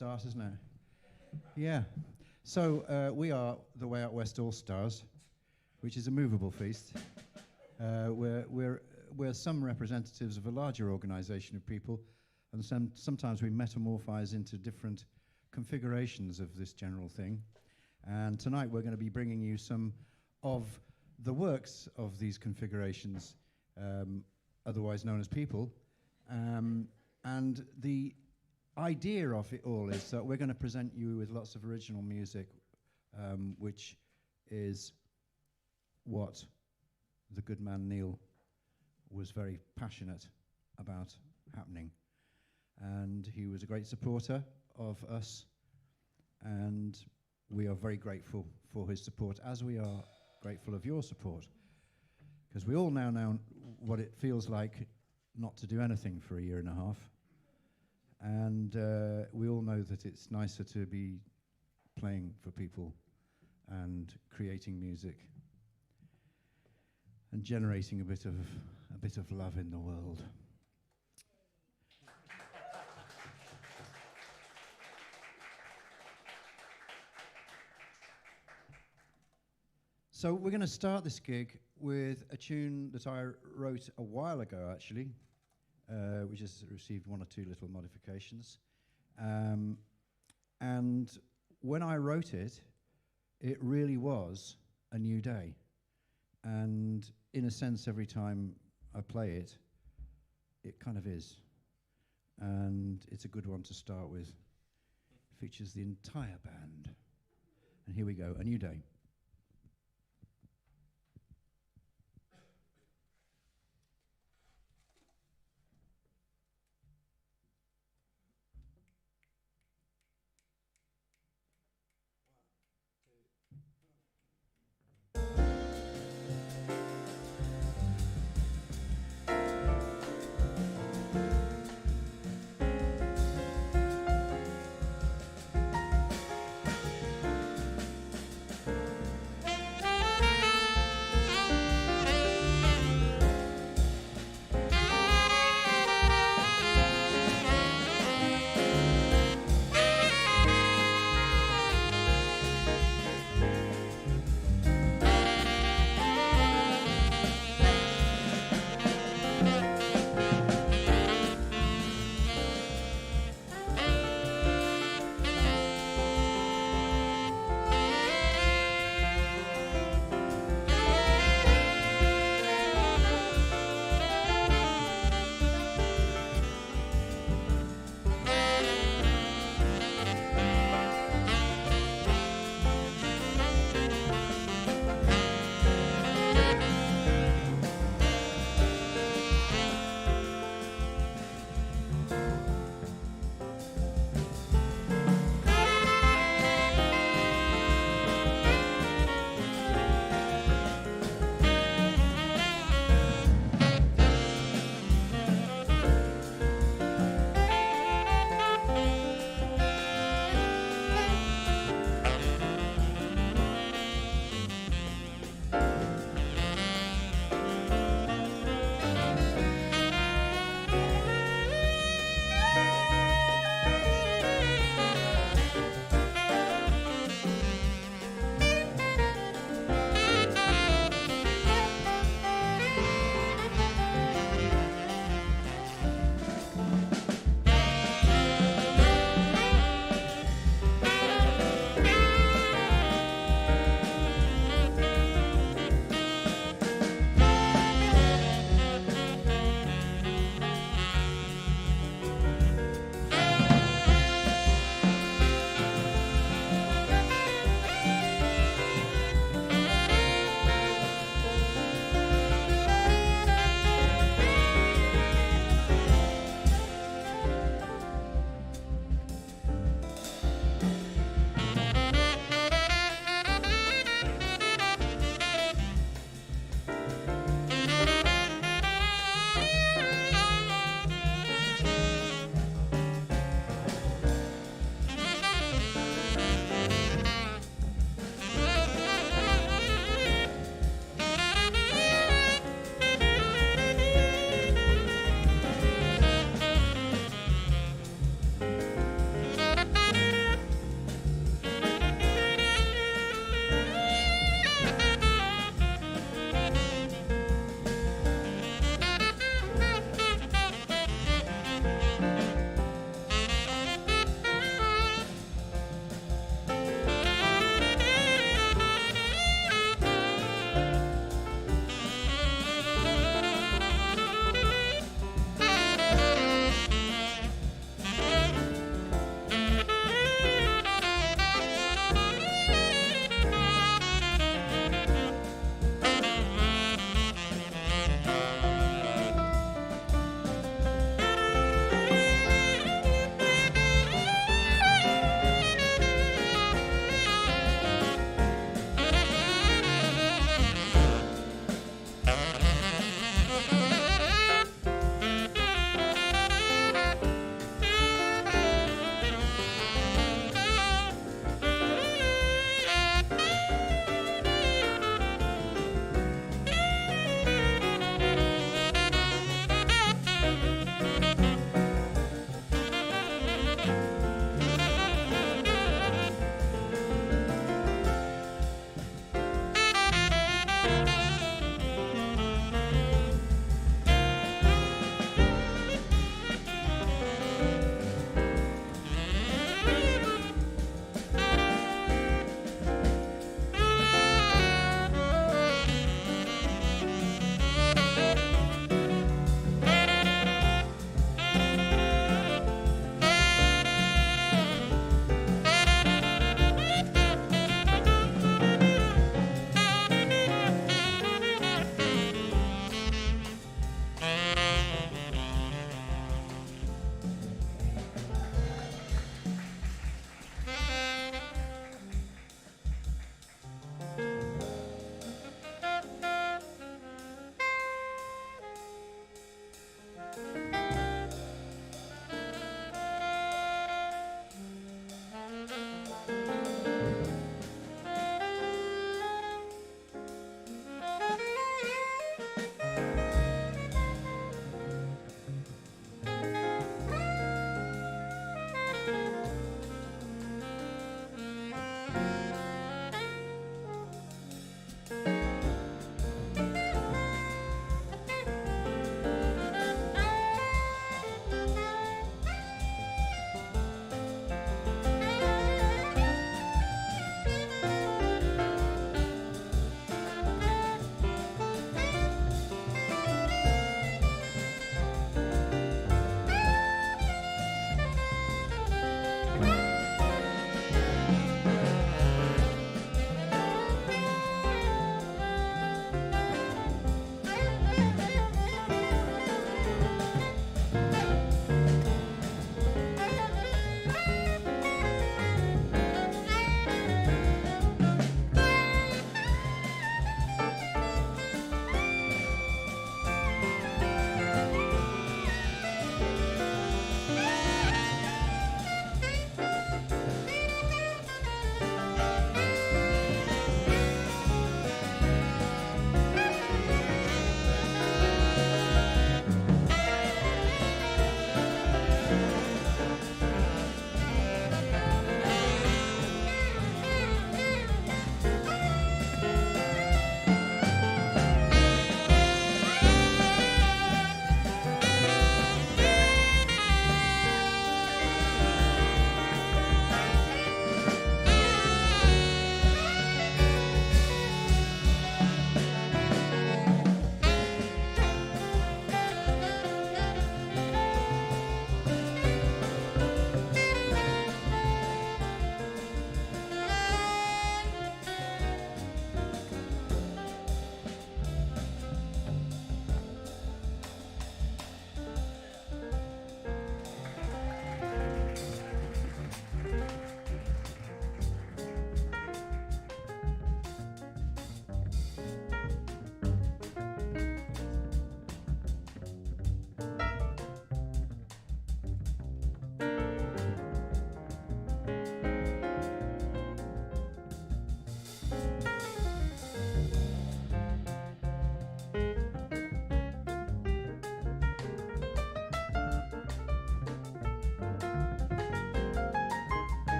start, isn't it? Yeah. So we are the Way Out West All Stars, which is a movable feast. We're some representatives of a larger organisation of people, and sometimes we metamorphise into different configurations of this general thing. And tonight we're going to be bringing you some of the works of these configurations, otherwise known as people. And the idea of it all is that we're going to present you with lots of original music, which is what the good man Neil was very passionate about happening. And he was a great supporter of us, and we are very grateful for his support, as we are grateful of your support, because we all now know what it feels like not to do anything for a year and a half. And we all know that it's nicer to be playing for people and creating music and generating a bit of love in the world. So we're going to start this gig with a tune that I wrote a while ago, actually, which has received one or two little modifications. And when I wrote it, it really was a new day. And in a sense, every time I play it, it kind of is. And it's a good one to start with. It features the entire band. And here we go, A New Day.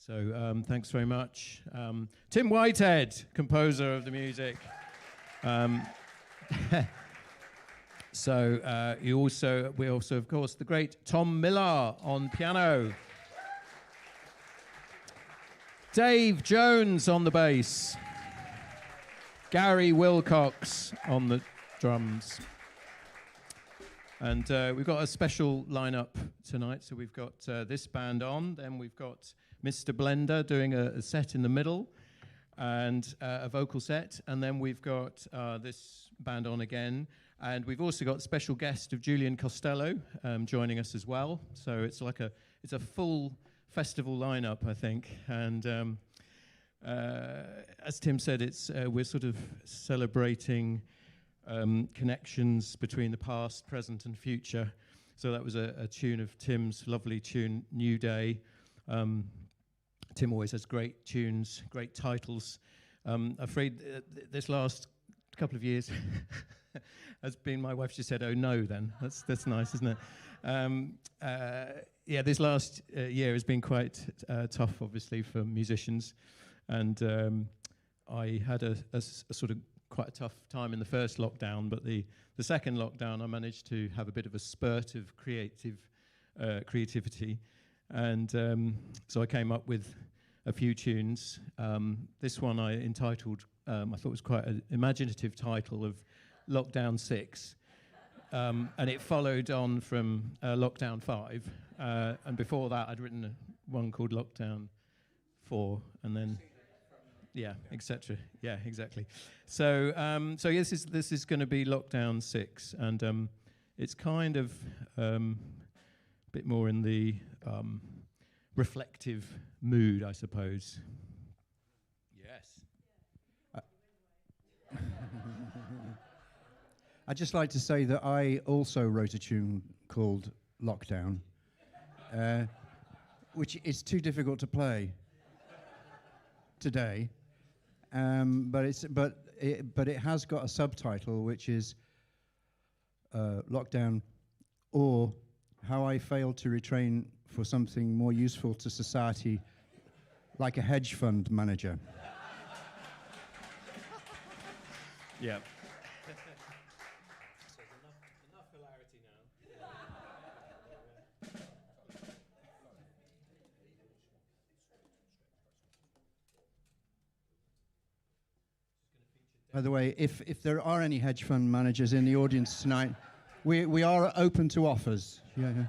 So thanks very much. Tim Whitehead, composer of the music. So we also, of course, the great Tom Millar on piano. Dave Jones on the bass. Gary Willcox on the drums. And we've got a special lineup tonight. So we've got this band on, then we've got Mista Blenda doing a set in the middle, and a vocal set, and then we've got this band on again, and we've also got special guest of Julian Costello joining us as well. So it's a full festival lineup, I think, and as Tim said, we're sort of celebrating connections between the past, present, and future. So that was a tune of Tim's lovely tune, New Day. Tim always has great tunes, great titles. Afraid this last couple of years has been, my wife just said, "Oh no," then. That's nice, isn't it? Yeah, this last year has been quite tough, obviously, for musicians. And I had a sort of quite a tough time in the first lockdown, but the second lockdown I managed to have a bit of a spurt of creativity. And so I came up with a few tunes. This one I entitled, I thought was quite an imaginative title of Lockdown 6. And it followed on from Lockdown 5. And before that I'd written one called Lockdown 4, and then... Yeah, etc. Yeah, exactly. So, yes, this is going to be Lockdown 6, and it's kind of a bit more in the reflective mood, I suppose. Yes. I'd just like to say that I also wrote a tune called Lockdown, which is too difficult to play today. But it has got a subtitle, which is Lockdown, or How I Failed to Retrain for Something More Useful to Society, Like a Hedge Fund Manager. Yeah. So enough hilarity now. By the way, if there are any hedge fund managers in the audience tonight, we are open to offers. Yeah.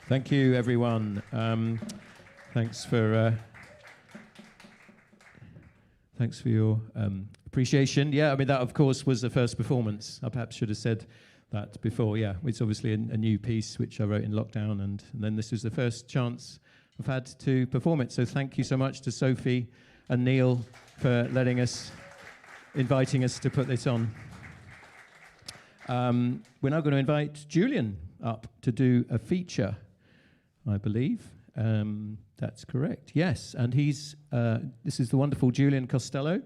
Thank you, everyone. Thanks for your appreciation. Yeah, I mean, that, of course, was the first performance. I perhaps should have said that before. Yeah, it's obviously a new piece, which I wrote in lockdown, and then this was the first chance I've had to perform it. So thank you so much to Sophie and Neil for inviting us to put this on. We're now going to invite Julian up to do a feature, I believe. That's correct, yes. And this is the wonderful Julian Costello.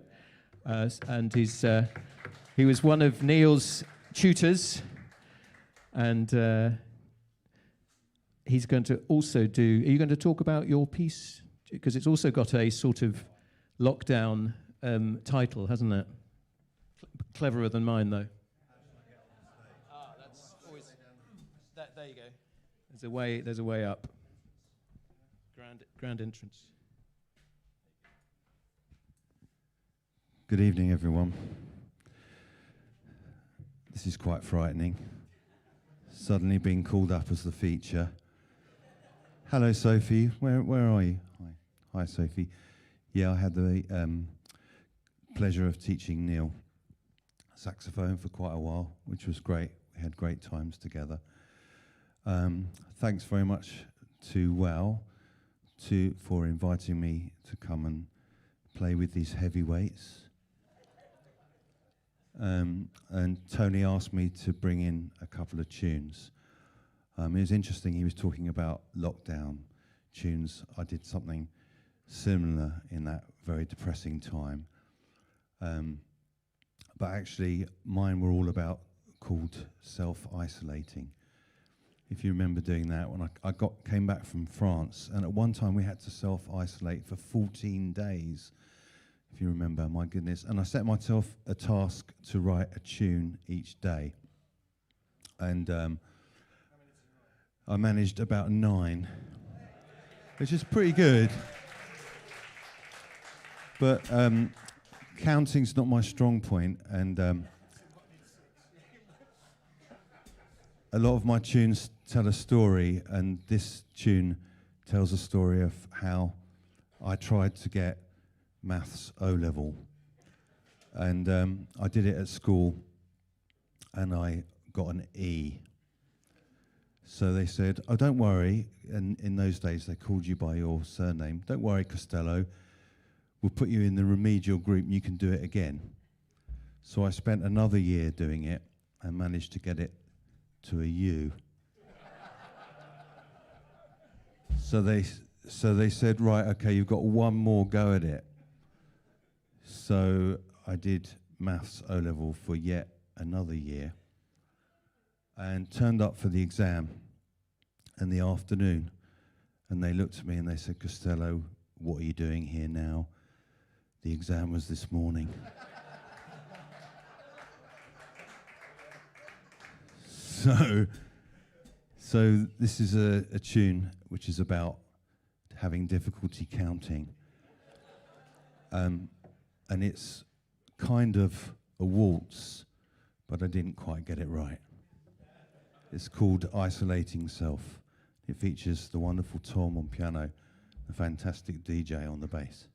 And he was one of Neil's tutors. And he's going to also are you going to talk about your piece? Because it's also got a sort of lockdown title, hasn't it? Cleverer than mine, though. That's always... there you go. There's a way up. Grand entrance. Good evening, everyone. This is quite frightening. Suddenly being called up as the feature. Hello, Sophie. Where are you? Hi, Sophie. Yeah, I had the pleasure of teaching Neil saxophone for quite a while, which was great. We had great times together. Thanks very much to Wow for inviting me to come and play with these heavyweights. And Tony asked me to bring in a couple of tunes. It was interesting, he was talking about lockdown tunes. I did something similar in that very depressing time. But actually, mine were all called self-isolating. If you remember doing that, when I came back from France, and at one time we had to self-isolate for 14 days, if you remember, my goodness. And I set myself a task to write a tune each day. And I managed about 9, which is pretty good. But counting's not my strong point, and a lot of my tunes tell a story, and this tune tells a story of how I tried to get maths O-level. And I did it at school, and I got an E. So they said, oh, don't worry, and in those days they called you by your surname. Don't worry, Costello, we'll put you in the remedial group and you can do it again. So I spent another year doing it and managed to get it to a U. So they said, right, okay, you've got one more go at it. So I did maths O-level for yet another year and turned up for the exam in the afternoon. And they looked at me and they said, Costello, what are you doing here now? The exam was this morning. So this is a tune which is about having difficulty counting. And it's kind of a waltz, but I didn't quite get it right. It's called Isolating Self. It features the wonderful Tom on piano, the fantastic DJ on the bass.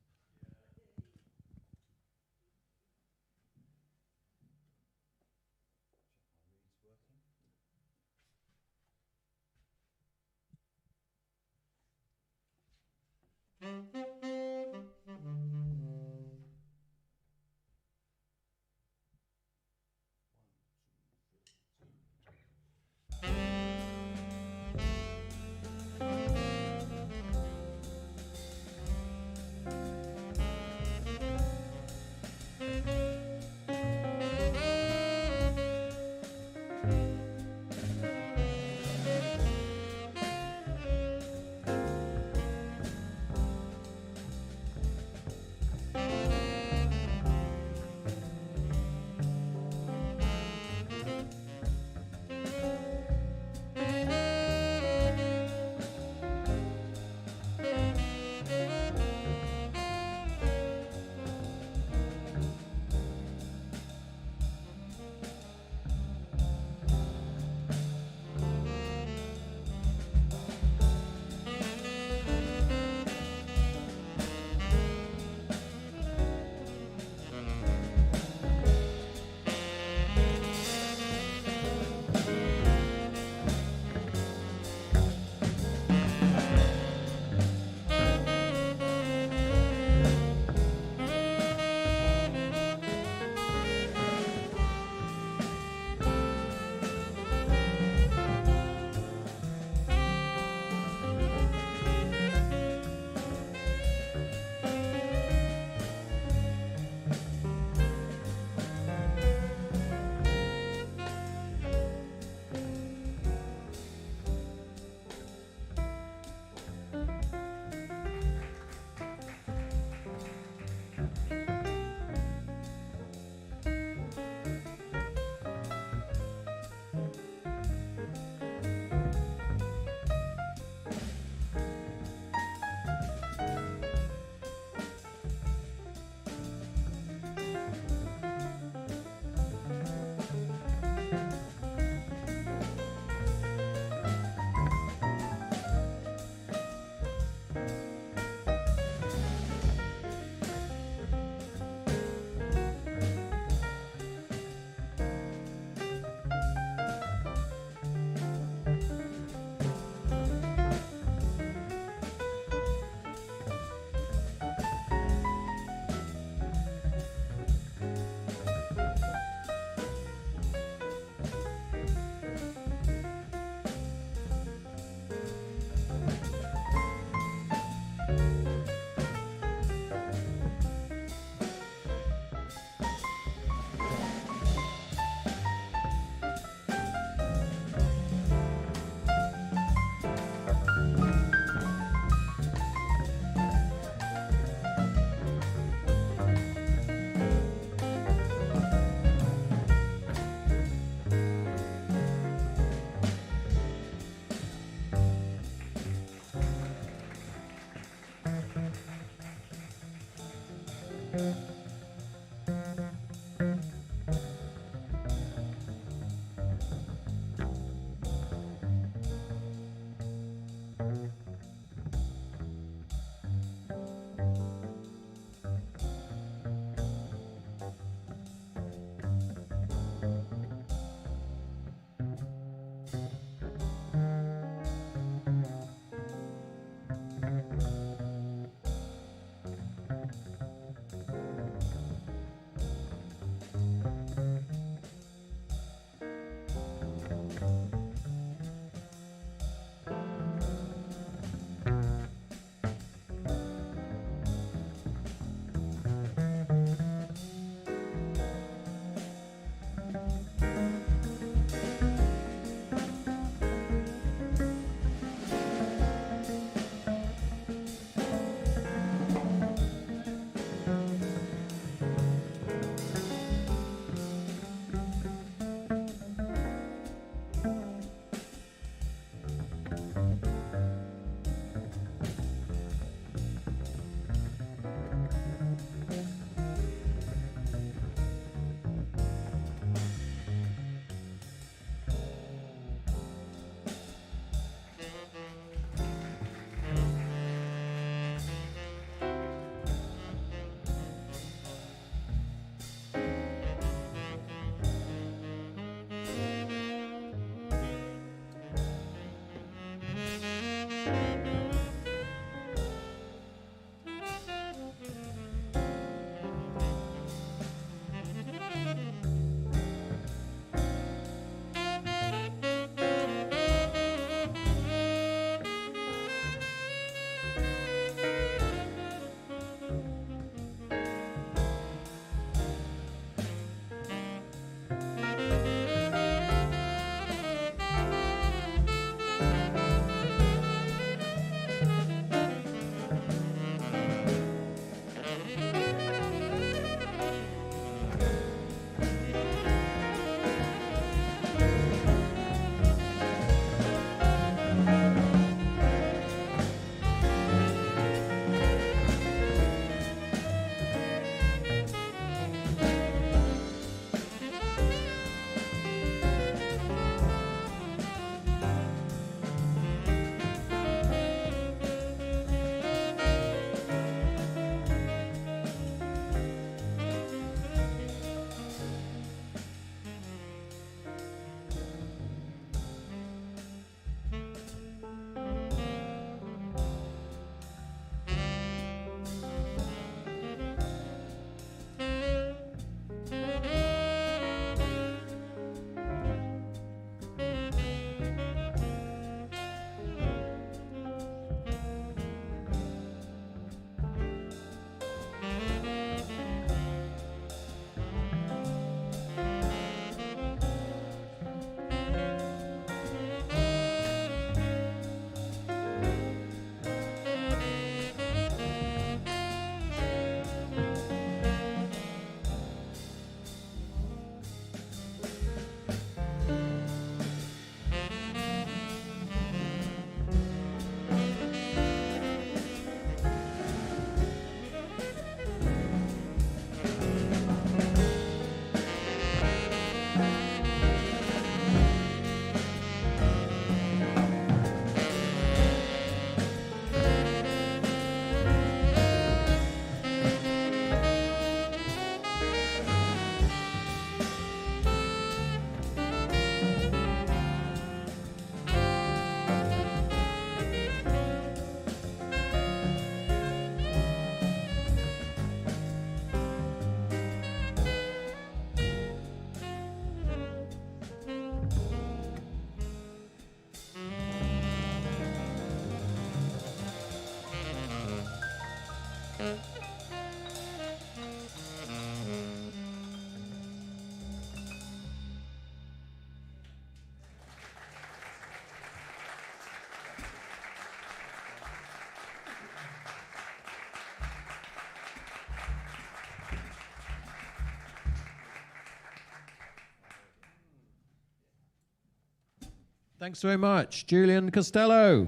Thanks very much, Julian Costello.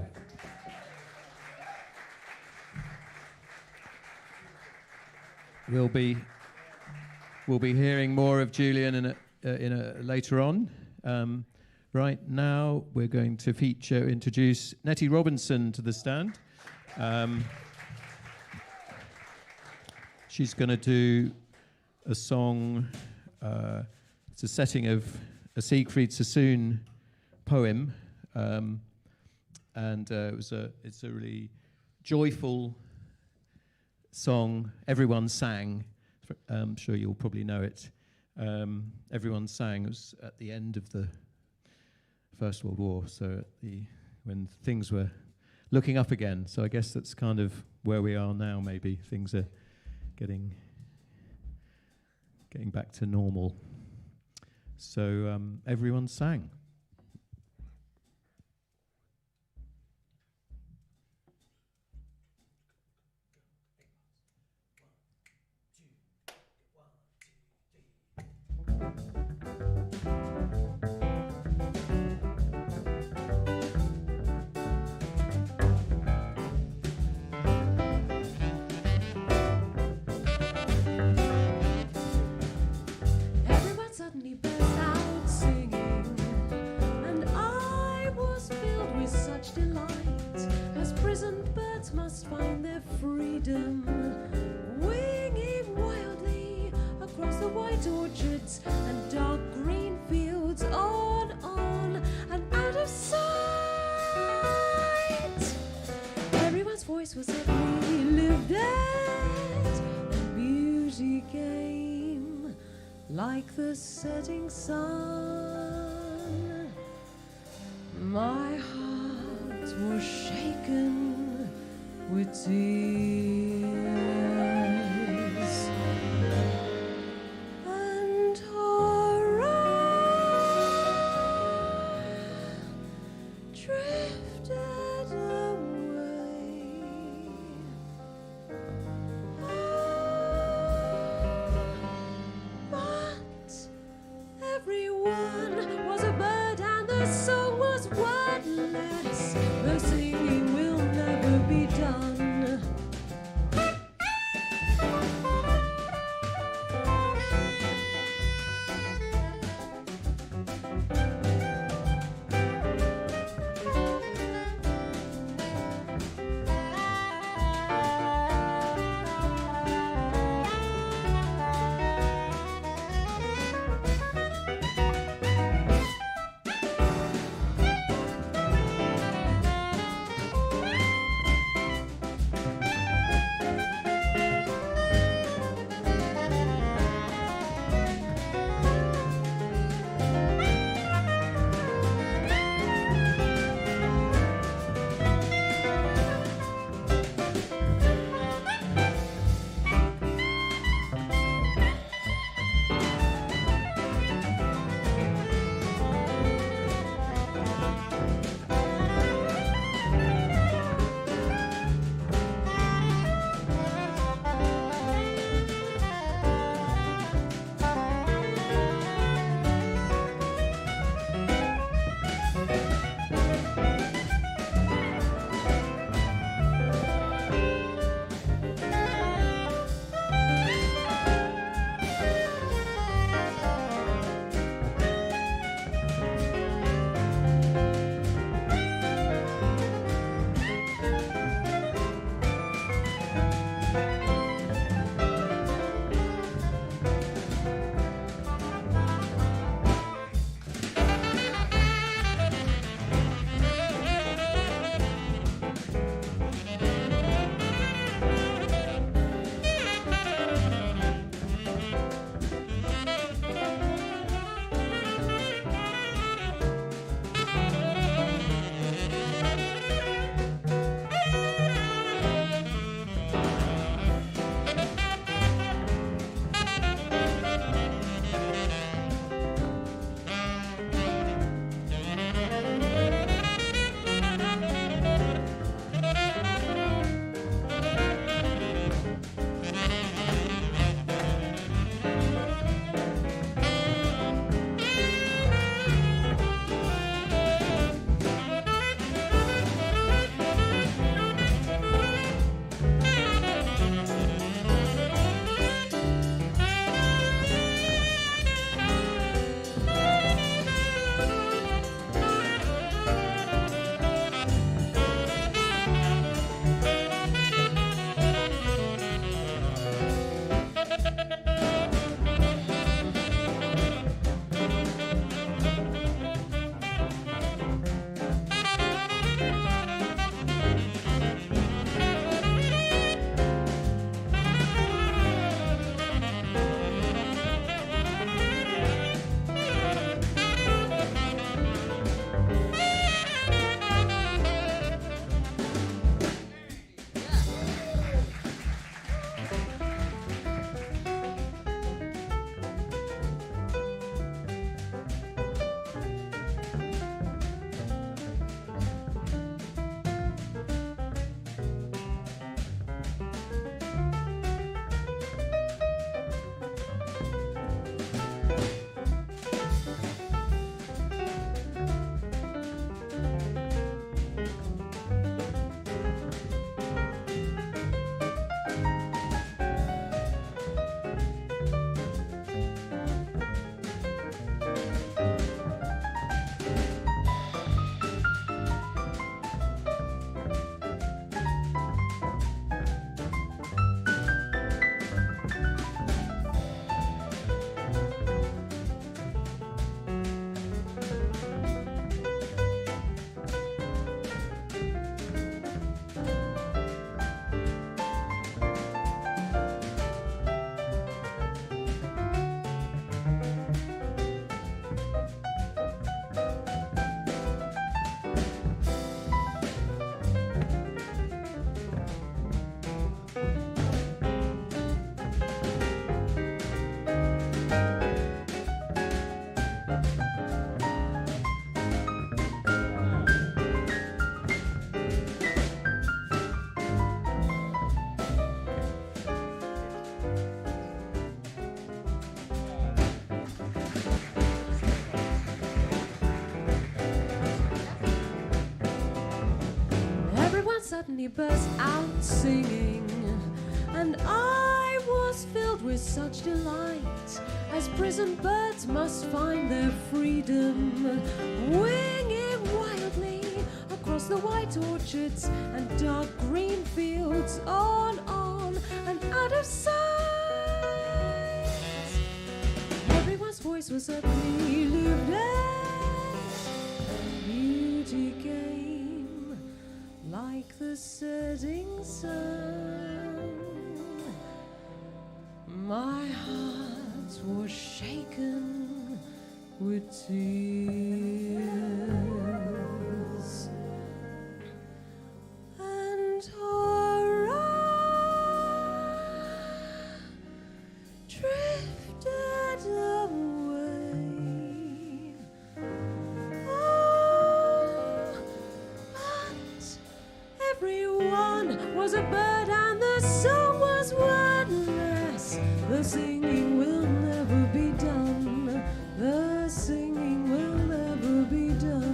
We'll be hearing more of Julian later on. Right now, we're going to introduce Nette Robinson to the stand. She's going to do a song. It's a setting of a Siegfried Sassoon poem, and it's a really joyful song. Everyone sang. I'm sure you'll probably know it. Everyone sang. It was at the end of the First World War, so when things were looking up again. So I guess that's kind of where we are now. Maybe things are getting back to normal. So everyone sang. Suddenly burst out singing, and I was filled with such delight, as prisoned birds must find their freedom, winging wildly across the white orchards and dark green fields, on and out of sight. Everyone's voice was suddenly lifted, and beauty came like the setting sun. My heart was shaken with tears, and horror drifted away. Everyone was a bird and the song was wordless. The singing will never be done. burst out singing, and I was filled with such delight, as prison birds must find their freedom, winging wildly across the white orchards and dark green fields, on and out of sight. Everyone's voice was suddenly lifted, and beauty came like the setting sun. My heart was shaken with tears, and horror drifted away. Oh, but everyone was a bird and the song was wordless. The singing will never be done. The singing will never be done.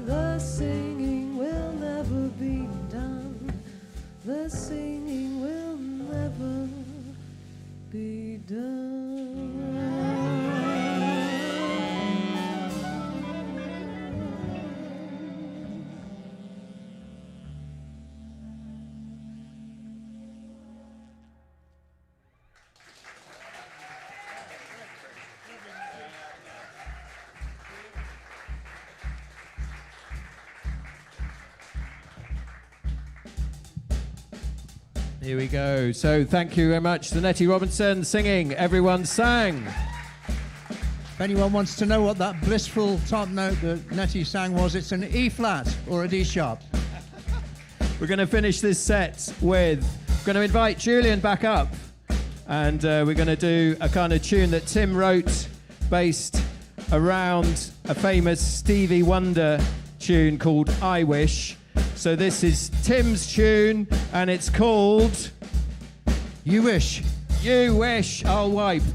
The singing will never be done. The singing will never be done. Here we go. So thank you very much to Nette Robinson singing Everyone Sang. If anyone wants to know what that blissful top note that Nettie sang was, it's an E flat or a D sharp. We're going to finish this set with, going to invite Julian back up, and we're going to do a kind of tune that Tim wrote based around a famous Stevie Wonder tune called I Wish. So this is Tim's tune, and it's called You Wish. You Wish, I'll Wipe. I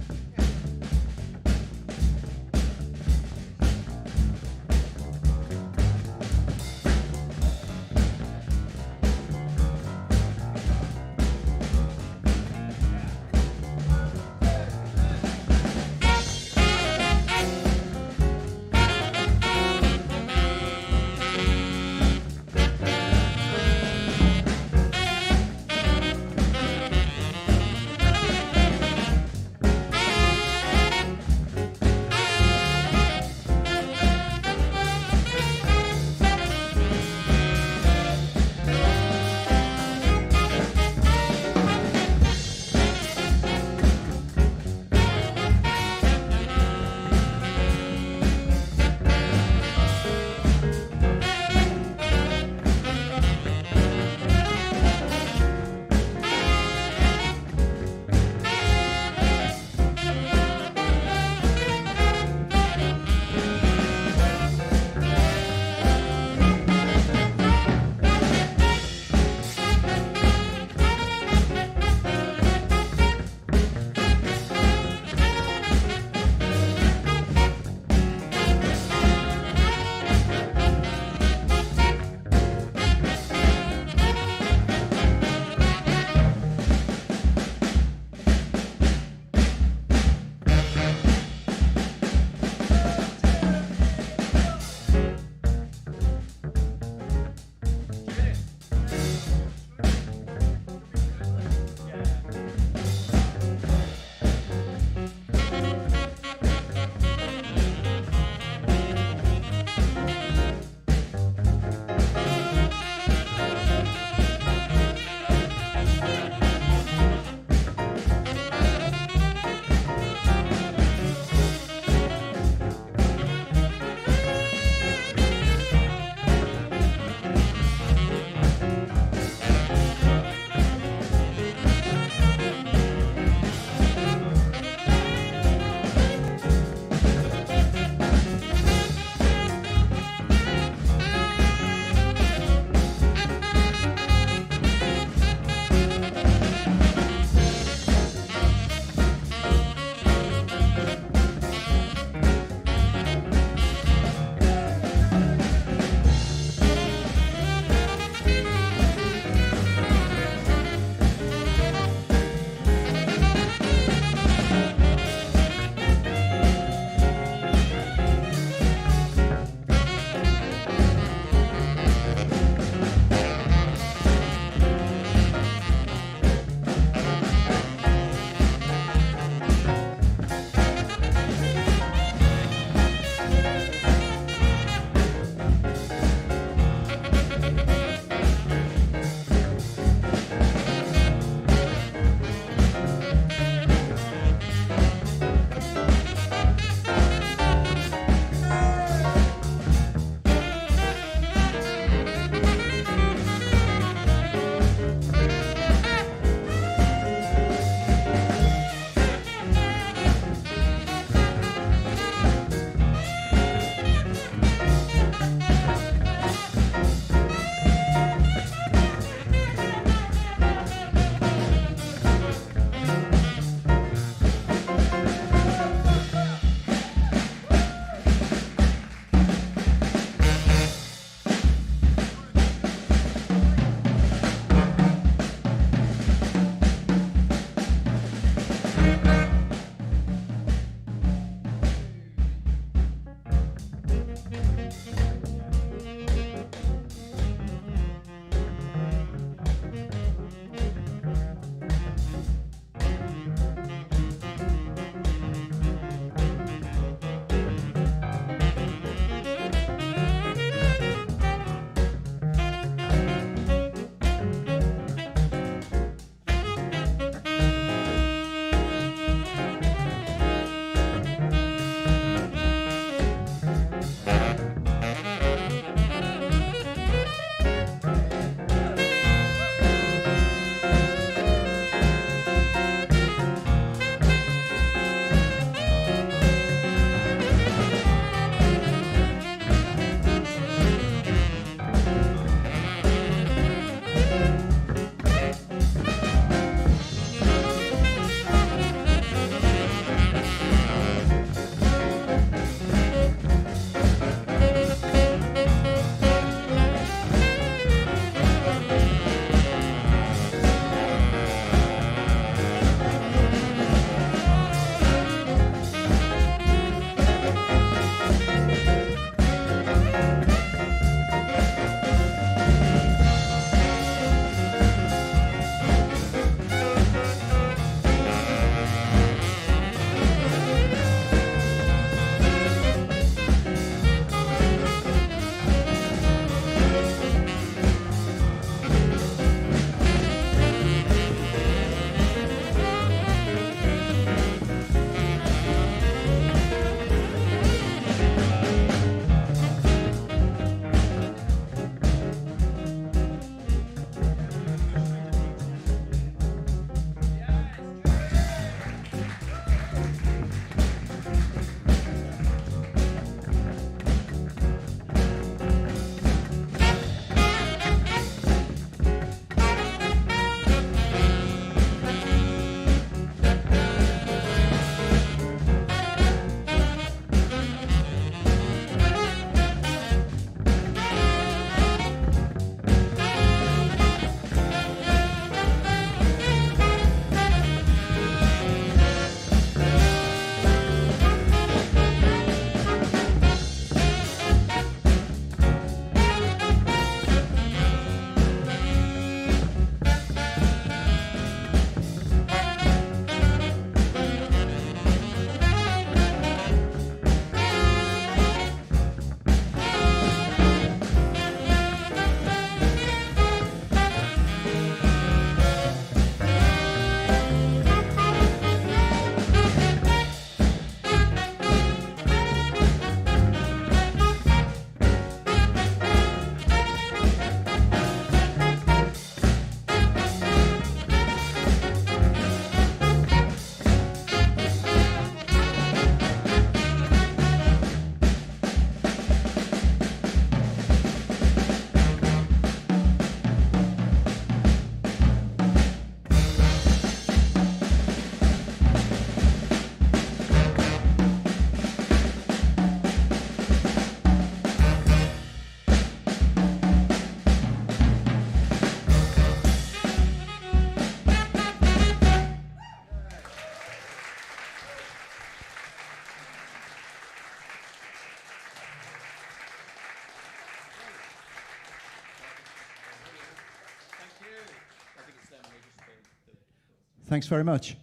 Thanks very much.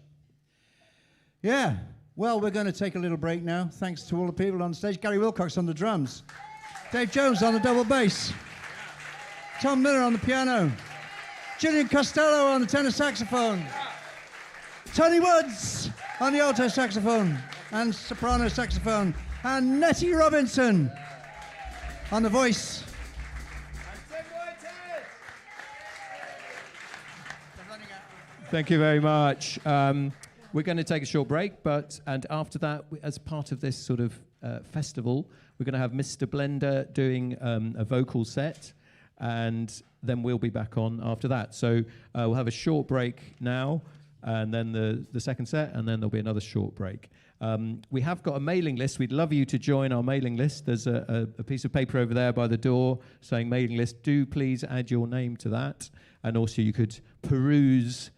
Yeah, well, we're going to take a little break now. Thanks to all the people on stage. Gary Willcox on the drums. Dave Jones on the double bass. Tom Millar on the piano. Julian Costello on the tenor saxophone. Tony Woods on the alto saxophone and soprano saxophone. And Nette Robinson on the voice. Thank you very much. We're going to take a short break, and after that, as part of this sort of festival, we're going to have Mista Blenda doing a vocal set, and then we'll be back on after that. So we'll have a short break now, and then the second set, and then there'll be another short break. We have got a mailing list. We'd love you to join our mailing list. There's a piece of paper over there by the door saying mailing list. Do please add your name to that, and also you could peruse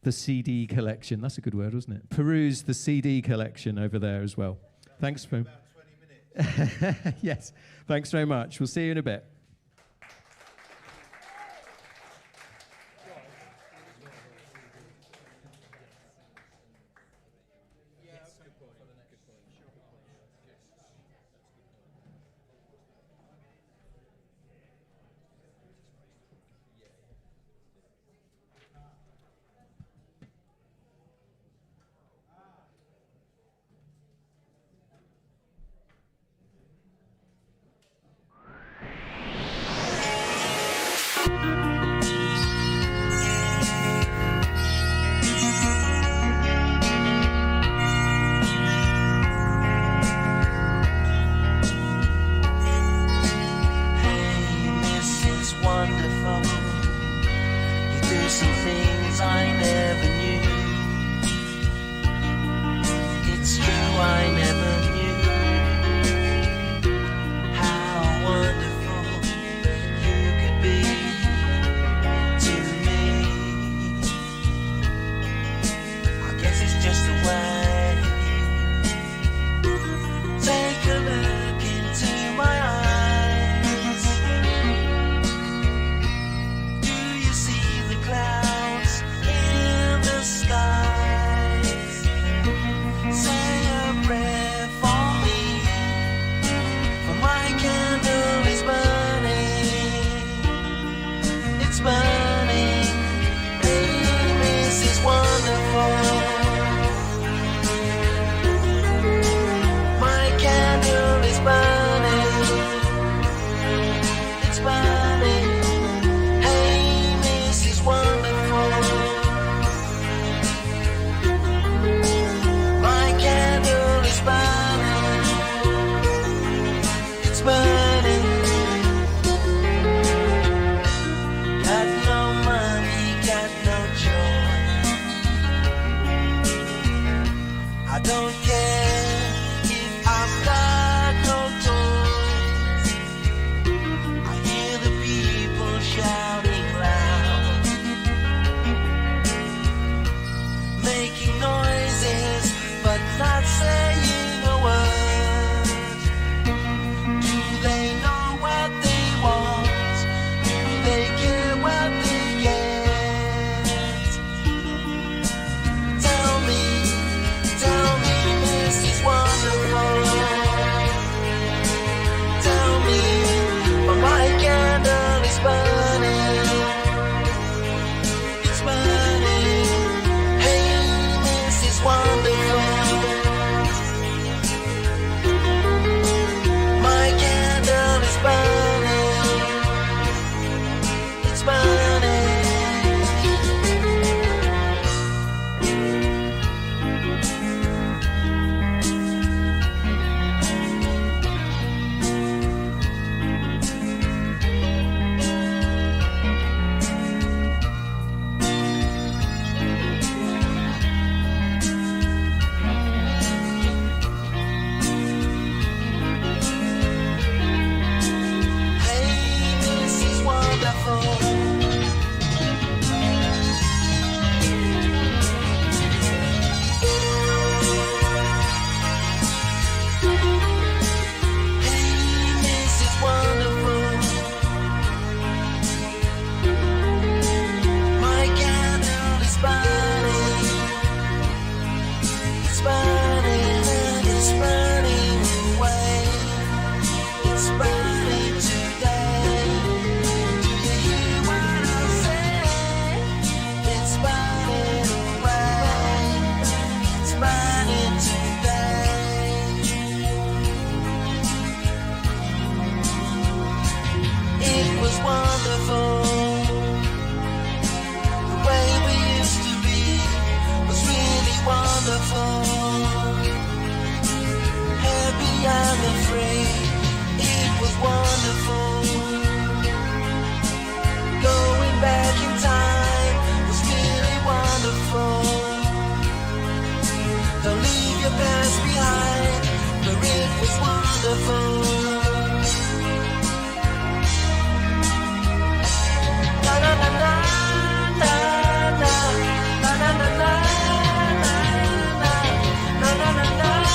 the CD collection. That's a good word, wasn't it? Peruse the CD collection over there as well. Thanks for... About 20 minutes. Yes, thanks very much. We'll see you in a bit. Tell me, Mrs. behind, for it was wonderful. Na na na na na na na na na na na na na na.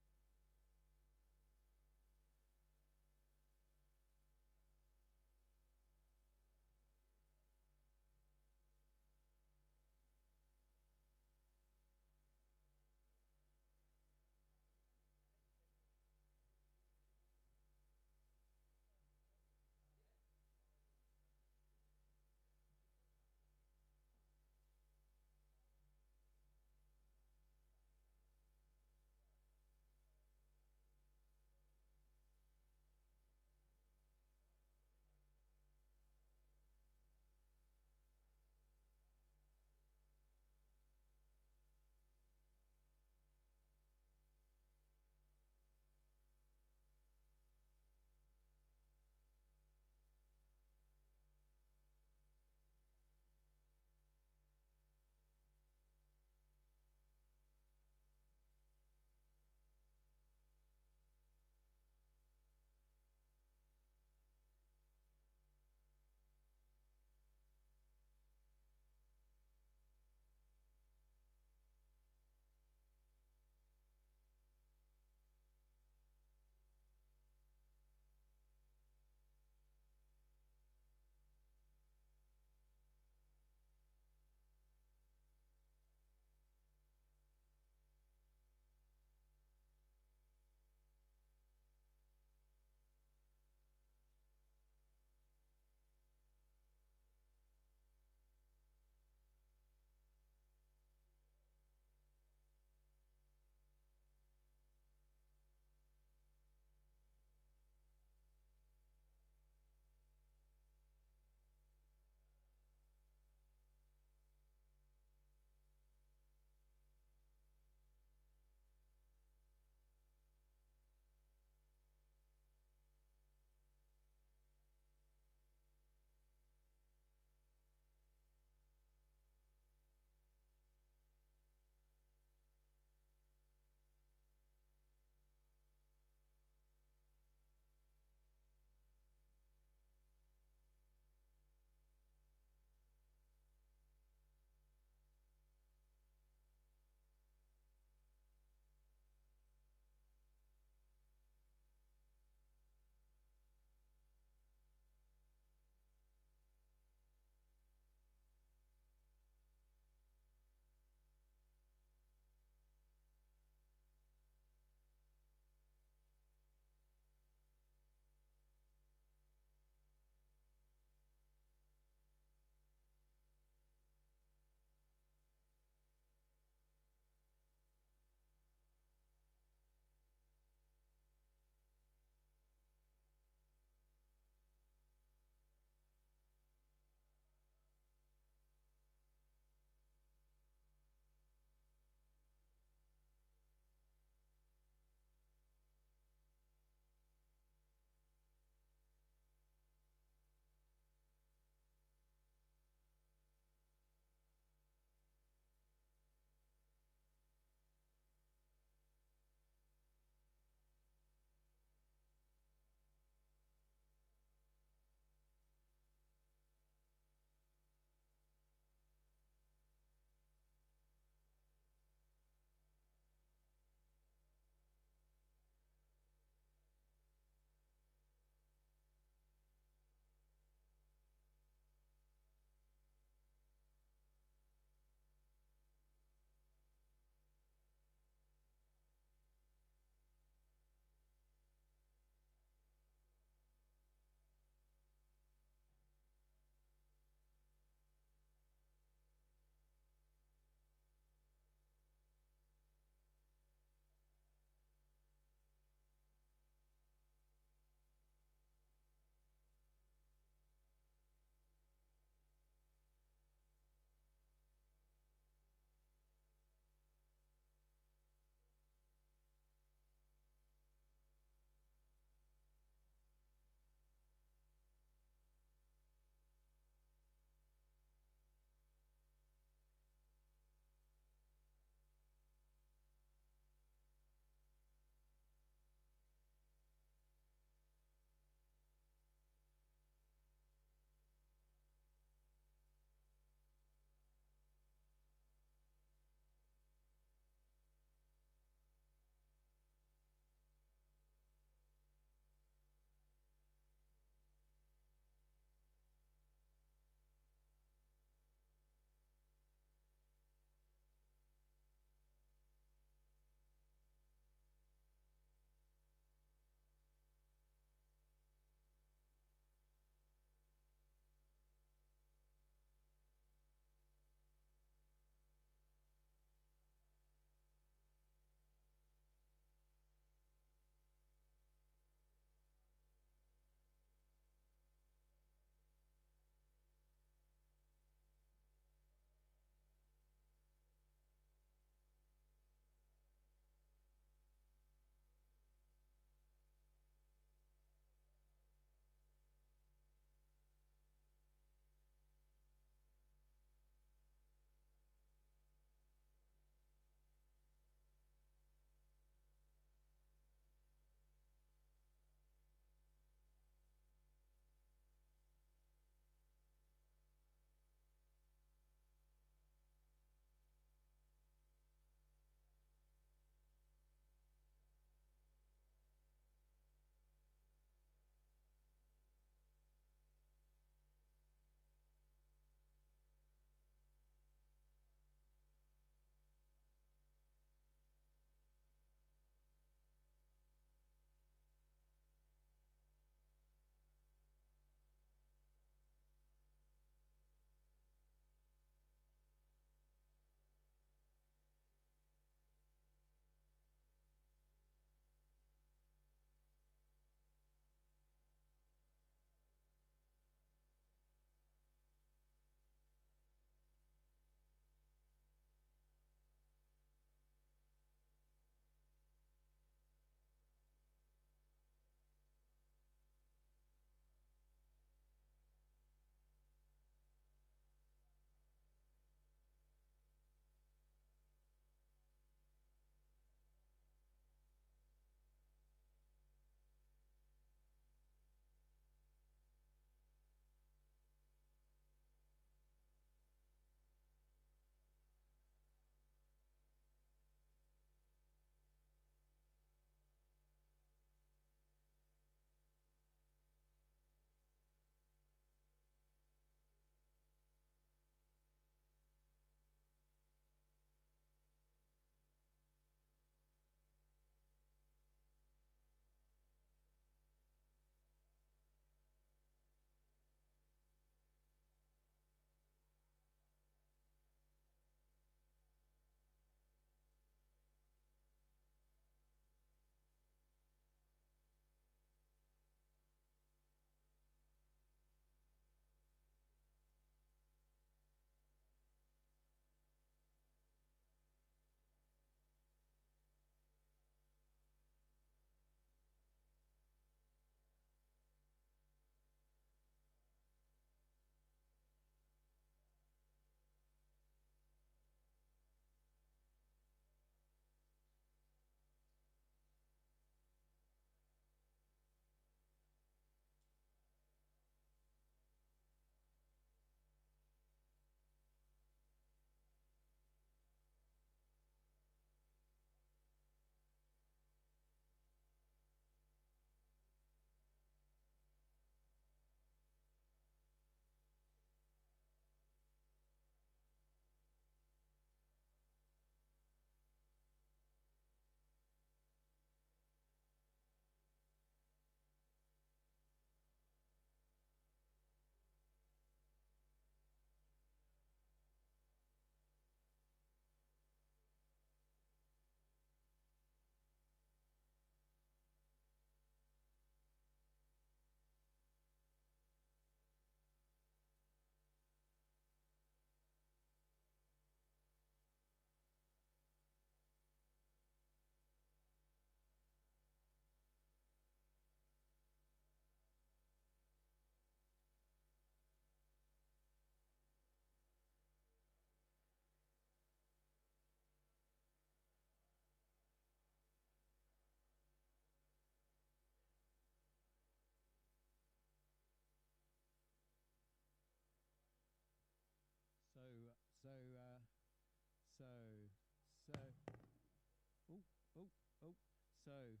So,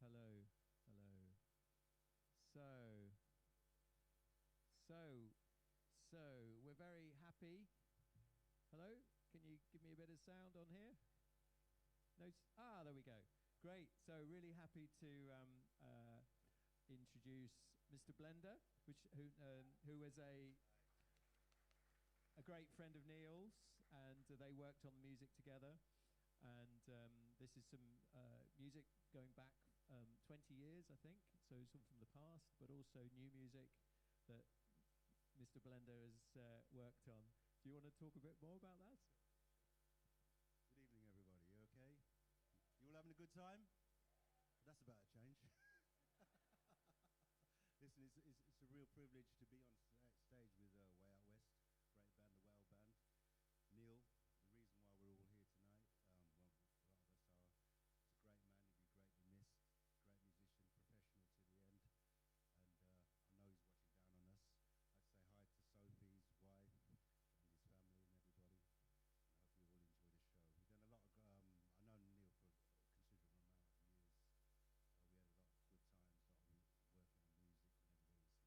hello, hello. So, we're very happy. Hello, can you give me a bit of sound on here? No, there we go. Great. So, really happy to introduce Mista Blenda, who is a great friend of Neil's, and they worked on the music together. And this is some music going back 20 years, I think, so some from the past, but also new music that Mista Blenda has worked on. Do you want to talk a bit more about that? Good evening, everybody. You okay? You all having a good time? That's about a change. Listen, it's a real privilege to be on stage with Way Out West, great band, the Whale Band. Neil, the reason why we're all here tonight, well, a lot of us are. He's a great man, he'll be greatly missed, great musician, professional to the end, and I know he's watching down on us. I'd say hi to Sophie's wife and his family and everybody, and I hope you all enjoy the show. We've done a lot of, I know Neil for a considerable amount of years.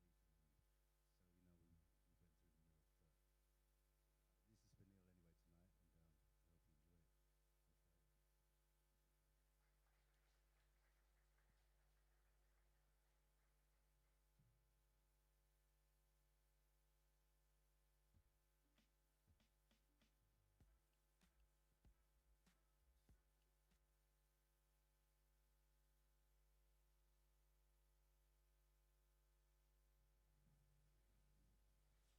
We had a lot of good times,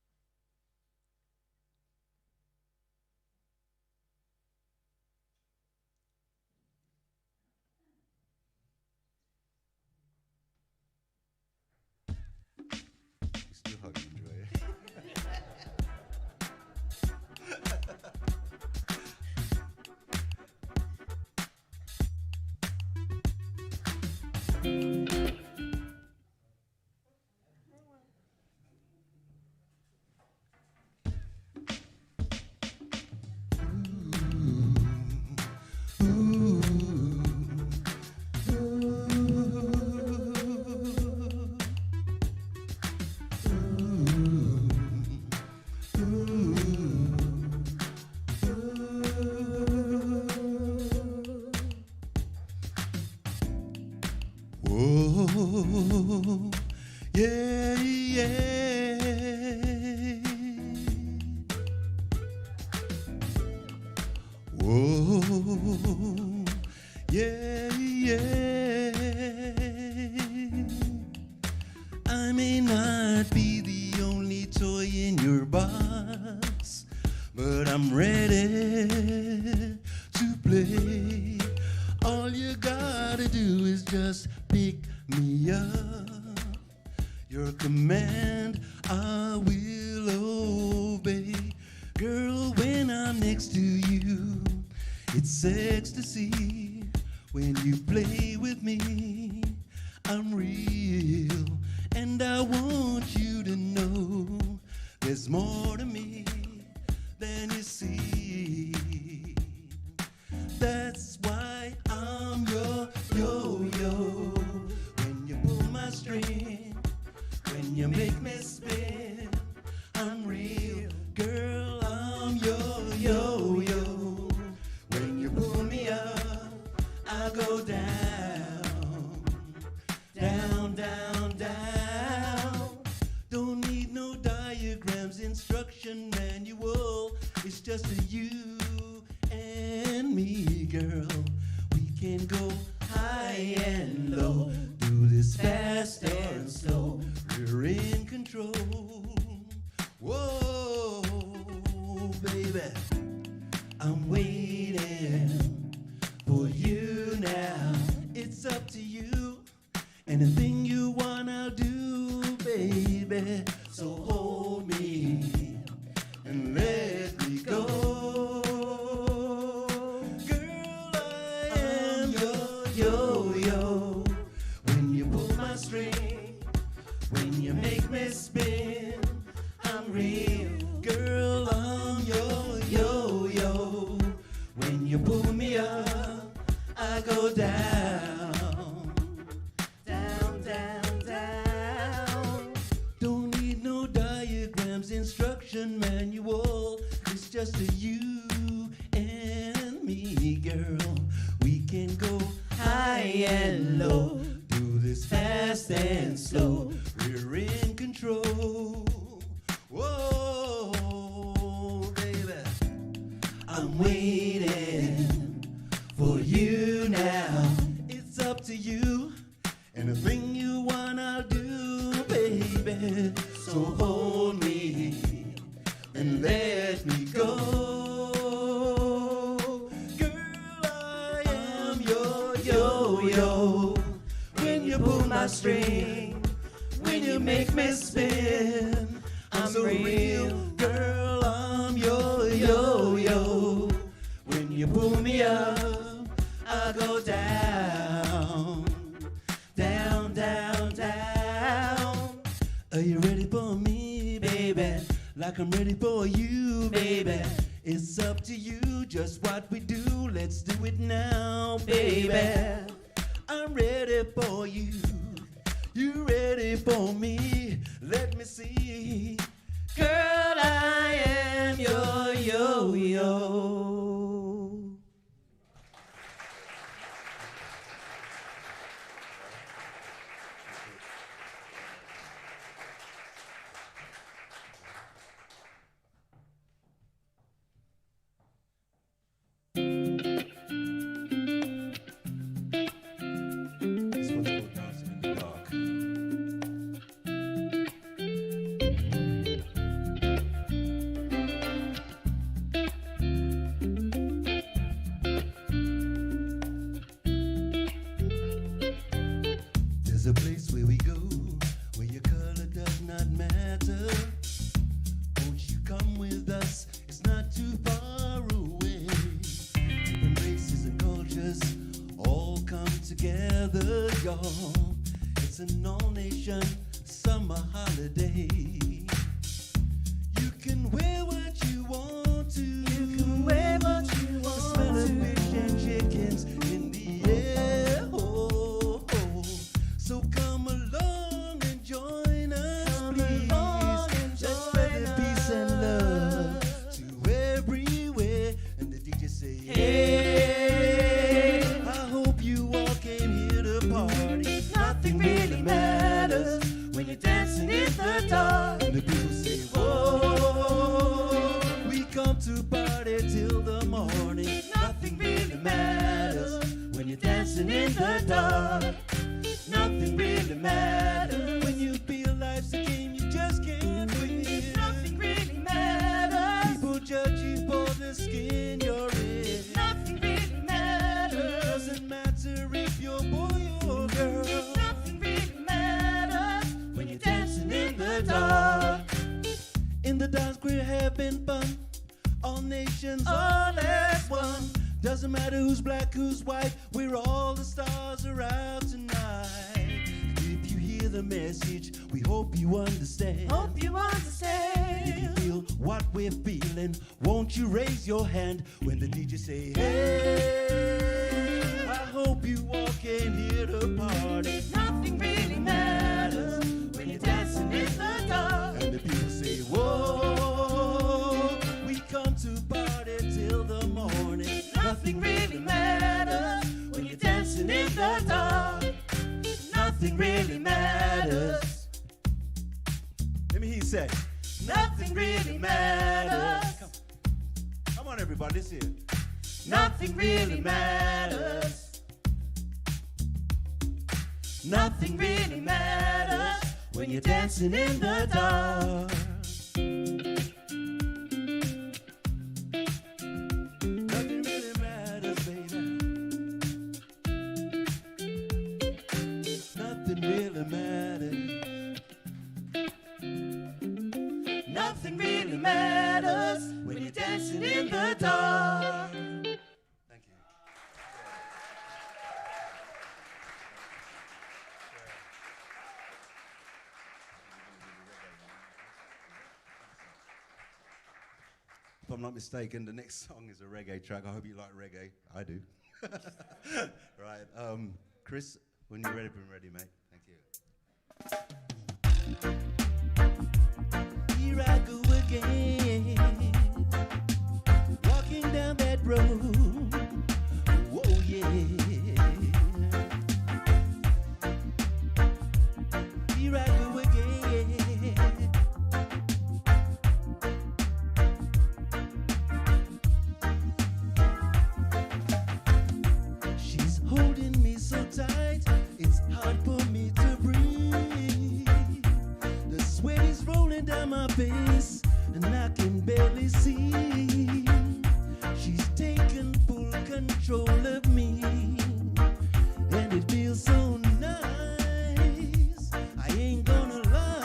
working on music and never really sleeping, and so we know we went through the milk, but this is for Neil anyway tonight, and I hope you enjoy it. Still hope you enjoy it. Whoa, yeah, yeah. Whoa, yeah, yeah. I may not be the only toy in your box, but I'm ready to play. All you gotta do is just pick me up. Your command I will obey. Girl, when I'm next to you, it's ecstasy. When you play with me, I'm real. And I want you to know there's more to me than you see. That's why I'm your yo-yo. When you pull my string, when you make me spin, I'm real. Girl, I'm your yo-yo. When you pull me up, I go down, down, down, down. Don't need no diagrams, instruction manual. It's just a you and me, girl. We can go high and low, do this fast and slow. We're in control. Whoa, baby, I'm waiting for you now. It's up to you. Anything you want, I'll do, baby. So hold me and let me go. Girl, I am your yo-yo. When you pull my string, when you make me spin, I'm real. Girl, I'm your yo-yo. When you pull me up, I go down. just you and me, girl. We can go high and low, do this fast and slow. We're in control. Whoa, baby, I'm waiting for you now. It's up to you. Anything you want, I'll do, baby. So hold me and let me go. Girl, I am your yo-yo. When you pull my string, when you make me spin, I'm so real. Girl, I'm your yo-yo. When you pull me up, I go down, down, down, down. Are you ready for me, baby? Like I'm ready for you, baby. It's up to you, just what we do. Let's do it now, baby. I'm ready for you. You ready for me? Let me see. Girl, I am your yo-yo. This one's called Dancing in the Dark. There's a place where we go, where your color does not matter. Won't you come with us? It's not too far away. Different races and cultures all come together, y'all. It's an all-nation summer holiday. You can wear what you want to. You can wear what you want. The smell of fish and chickens in the air. Oh, oh. So come along and join us, please. Let's spread the peace and love to everywhere. And the DJ say, hey, I hope you all came here to party. Nothing really matters when you're dancing in the dark. And the people say, whoa, we come to party till the morning. Nothing really matters when you're dancing in the dark. Nothing really matters when you feel life's a game you just can't win. Nothing really matters. People judge you for the skin you're in. Nothing really matters. Doesn't matter if you're boy or girl. Nothing really matters when you're dancing in the dark. In the dance we're having fun. All nations, all as one. Doesn't matter who's black, who's white. We're all the stars are out tonight. If you hear the message, we hope you understand. Hope you understand. If you feel what we're feeling, won't you raise your hand when the DJ say, hey, I hope you all came here to party. Nothing really matters when you're dancing in the dark. And the people say, whoa, we come to party till the morning. Nothing really matters when you're dancing in the dark. Nothing really matters. Let me hear you say, nothing really matters. Come on, everybody, let's hear it. Nothing really matters. Nothing really matters when you're dancing in the dark. Nothing really matters, baby. Nothing really matters. Nothing really matters when you're dancing in the dark. Thank you. If I'm not mistaken, the next song is a reggae track. I hope you like reggae. I do. Right. Chris, when you're ready, I'm ready, mate. Thank you. Here I go again. road. Oh yeah. Here I go again. She's holding me so tight, it's hard for me to breathe. The sweat is rolling down my face, and I can barely see. She's taken full control of me, and it feels so nice. I ain't gonna lie.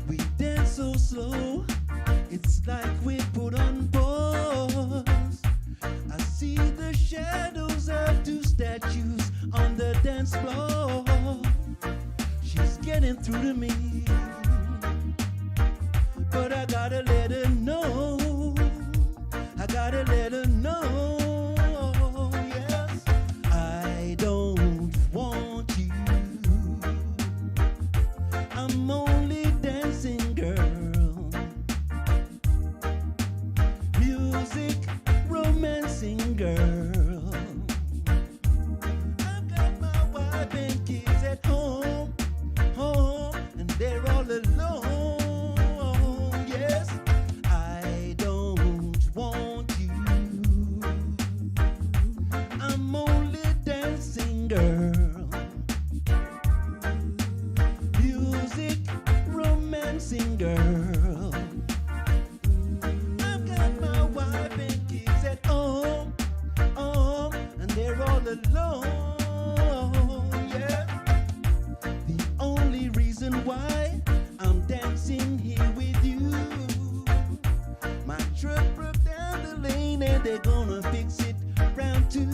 We dance so slow, it's like we put on pause. I see the shadows of two statues on the dance floor. She's getting through to me, but I gotta let her know. I gotta let her know. Yes, I don't want you. I'm only dancing girl. Music, romancing girl. I've got my wife and kids at home, and they're all alone. Yes, I don't want you. I'm only dancing girl. Music, romancing girl. I've got my wife and kids at home, and they're all alone. Yeah. The only reason why I'm dancing here with you, my truck broke down the lane and they're gonna fix it round two.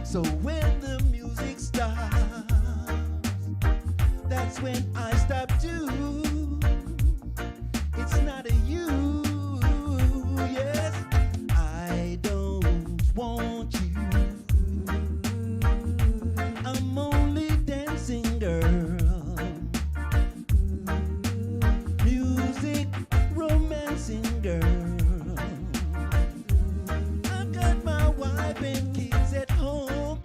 So when the music stops, that's when I stop too. It's not a you. Yes, I don't want you. I'm only dancing girl. Music, romancing girl. I've got my wife and kids at home,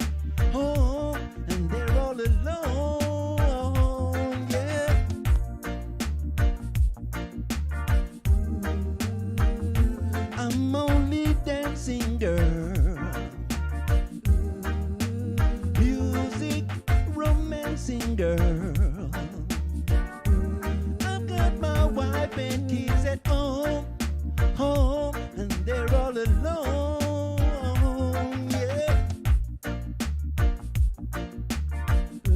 and they're all alone. Yeah. I'm only dancing girl. Music, romancing girl. I've got my wife and kids at home, and they're all alone. Yeah. I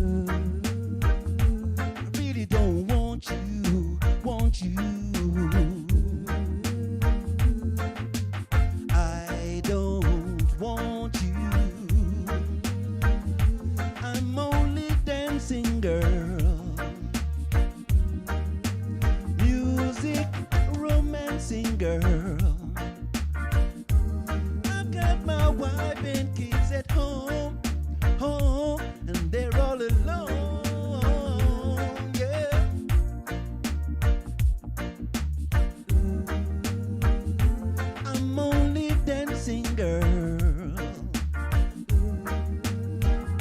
really don't want you, want you. I don't want you. I'm only dancing girl. Music, romancing girl. I've got my wife and kids at home, and they're all alone. Yeah. I'm only dancing girl.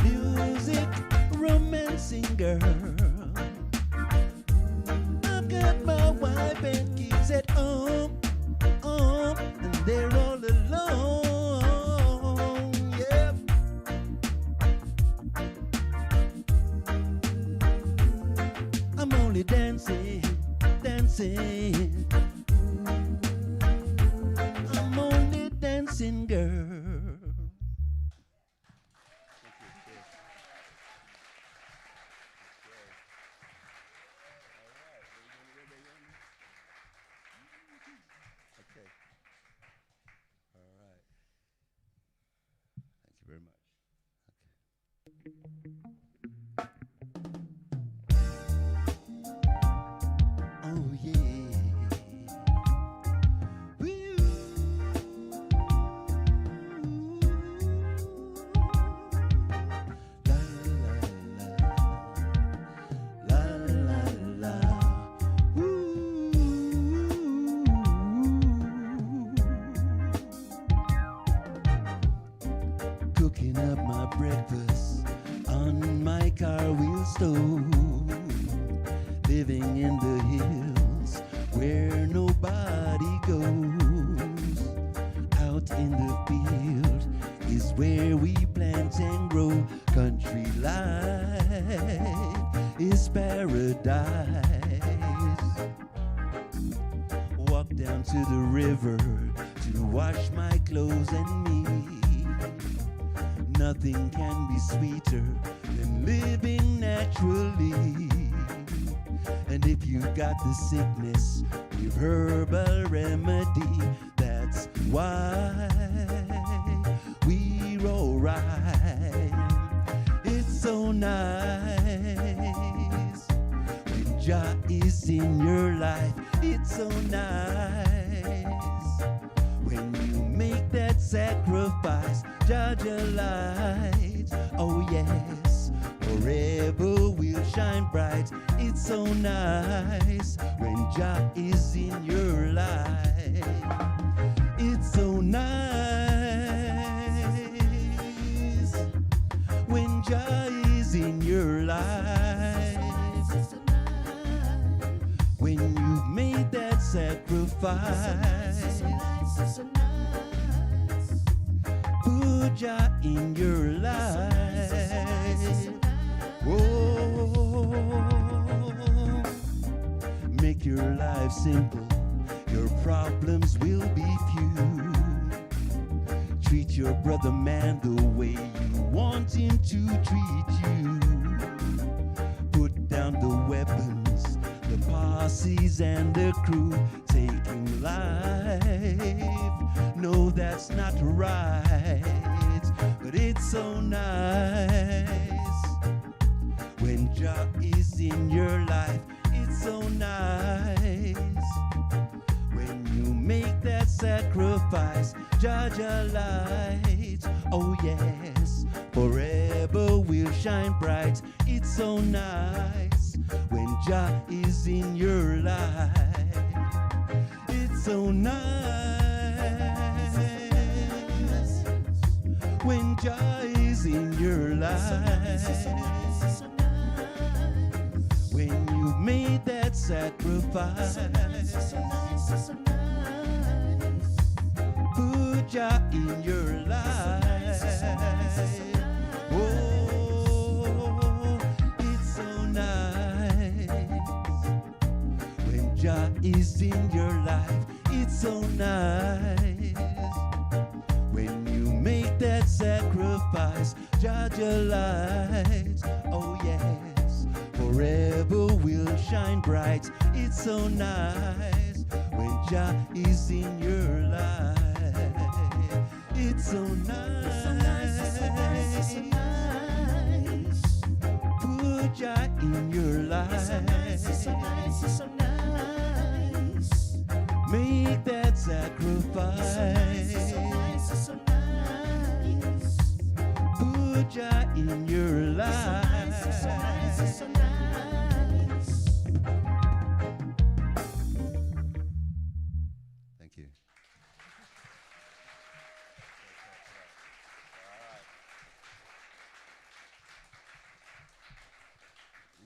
Music, romancing girl. I've got my wife and kids at home, and they're all alone. Yeah. I'm only dancing, dancing. I'm only dancing girl. cooking up my breakfast on my car wheel stove, living in the hills where nobody goes. Out in the field is where we plant and grow. Country life is paradise. Walk down to the river to wash my clothes and me. Nothing can be sweeter than living naturally. And if you got the sickness, we've herbal remedy. That's why we're alright. It's so nice when Jah is in your life. It's so nice when you make that sacrifice. Jah light, oh yes, forever will shine bright. It's so nice when Jah is in your life. It's so nice when Jah is in your life. When you've made that sacrifice, put Jah in your life. Oh, make your life simple, your problems will be few. Treat your brother man the way you want him to treat you. Put down the weapons, the posses and the crew, taking life. No, that's not right, but it's so nice when Jah is in your life. It's so nice when you make that sacrifice. Jah light, oh yes, forever will shine bright. It's so nice when Jah is in your life. It's so nice when Jah is in your life. When you've made that sacrifice, put Jah in your life. Oh, it's so nice when Jah is in your life. It's so nice when you make that sacrifice. Jah light, oh yes, forever will shine bright. It's so nice when Jah is in your life. It's so nice, put Jah in your life. Make that sacrifice. Put Jah in your life. Thank you.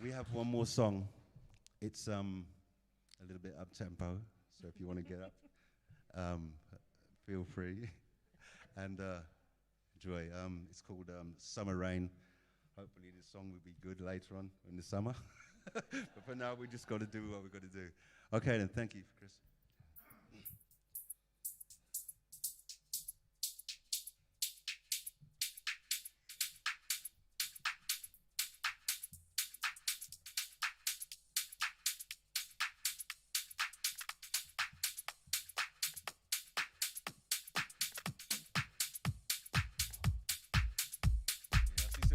We have one more song. It's a little bit up tempo, so if you want to get up, feel free and enjoy. It's called Summer Rain. Hopefully this song will be good later on in the summer. But for now, we just got to do what we got to do. Okay, then. Thank you, Chris.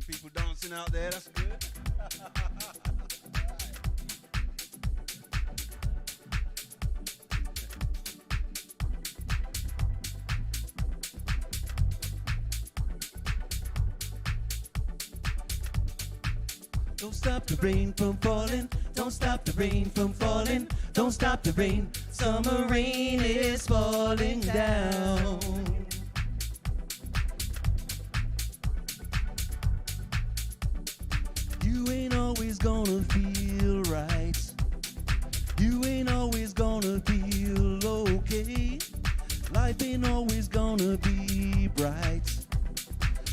People dancing out there, that's good. Don't stop the rain from falling. Don't stop the rain from falling. Don't stop the rain. Summer rain is falling down. You ain't always gonna feel right. You ain't always gonna feel okay. Life ain't always gonna be bright.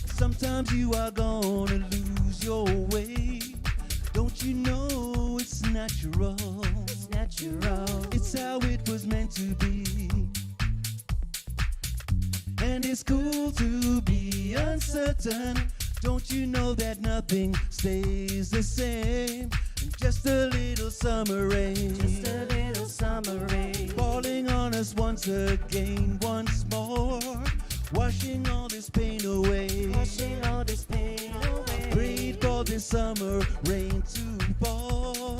Sometimes you are gonna lose your way. Don't you know it's natural? It's natural. It's how it was meant to be. And it's cool to be uncertain. Don't you know that nothing stays the same? And just a little summer rain. Just a little summer rain. Falling on us once again, once more. Washing all this pain away. Washing all this pain away. Prayed for this summer rain to fall.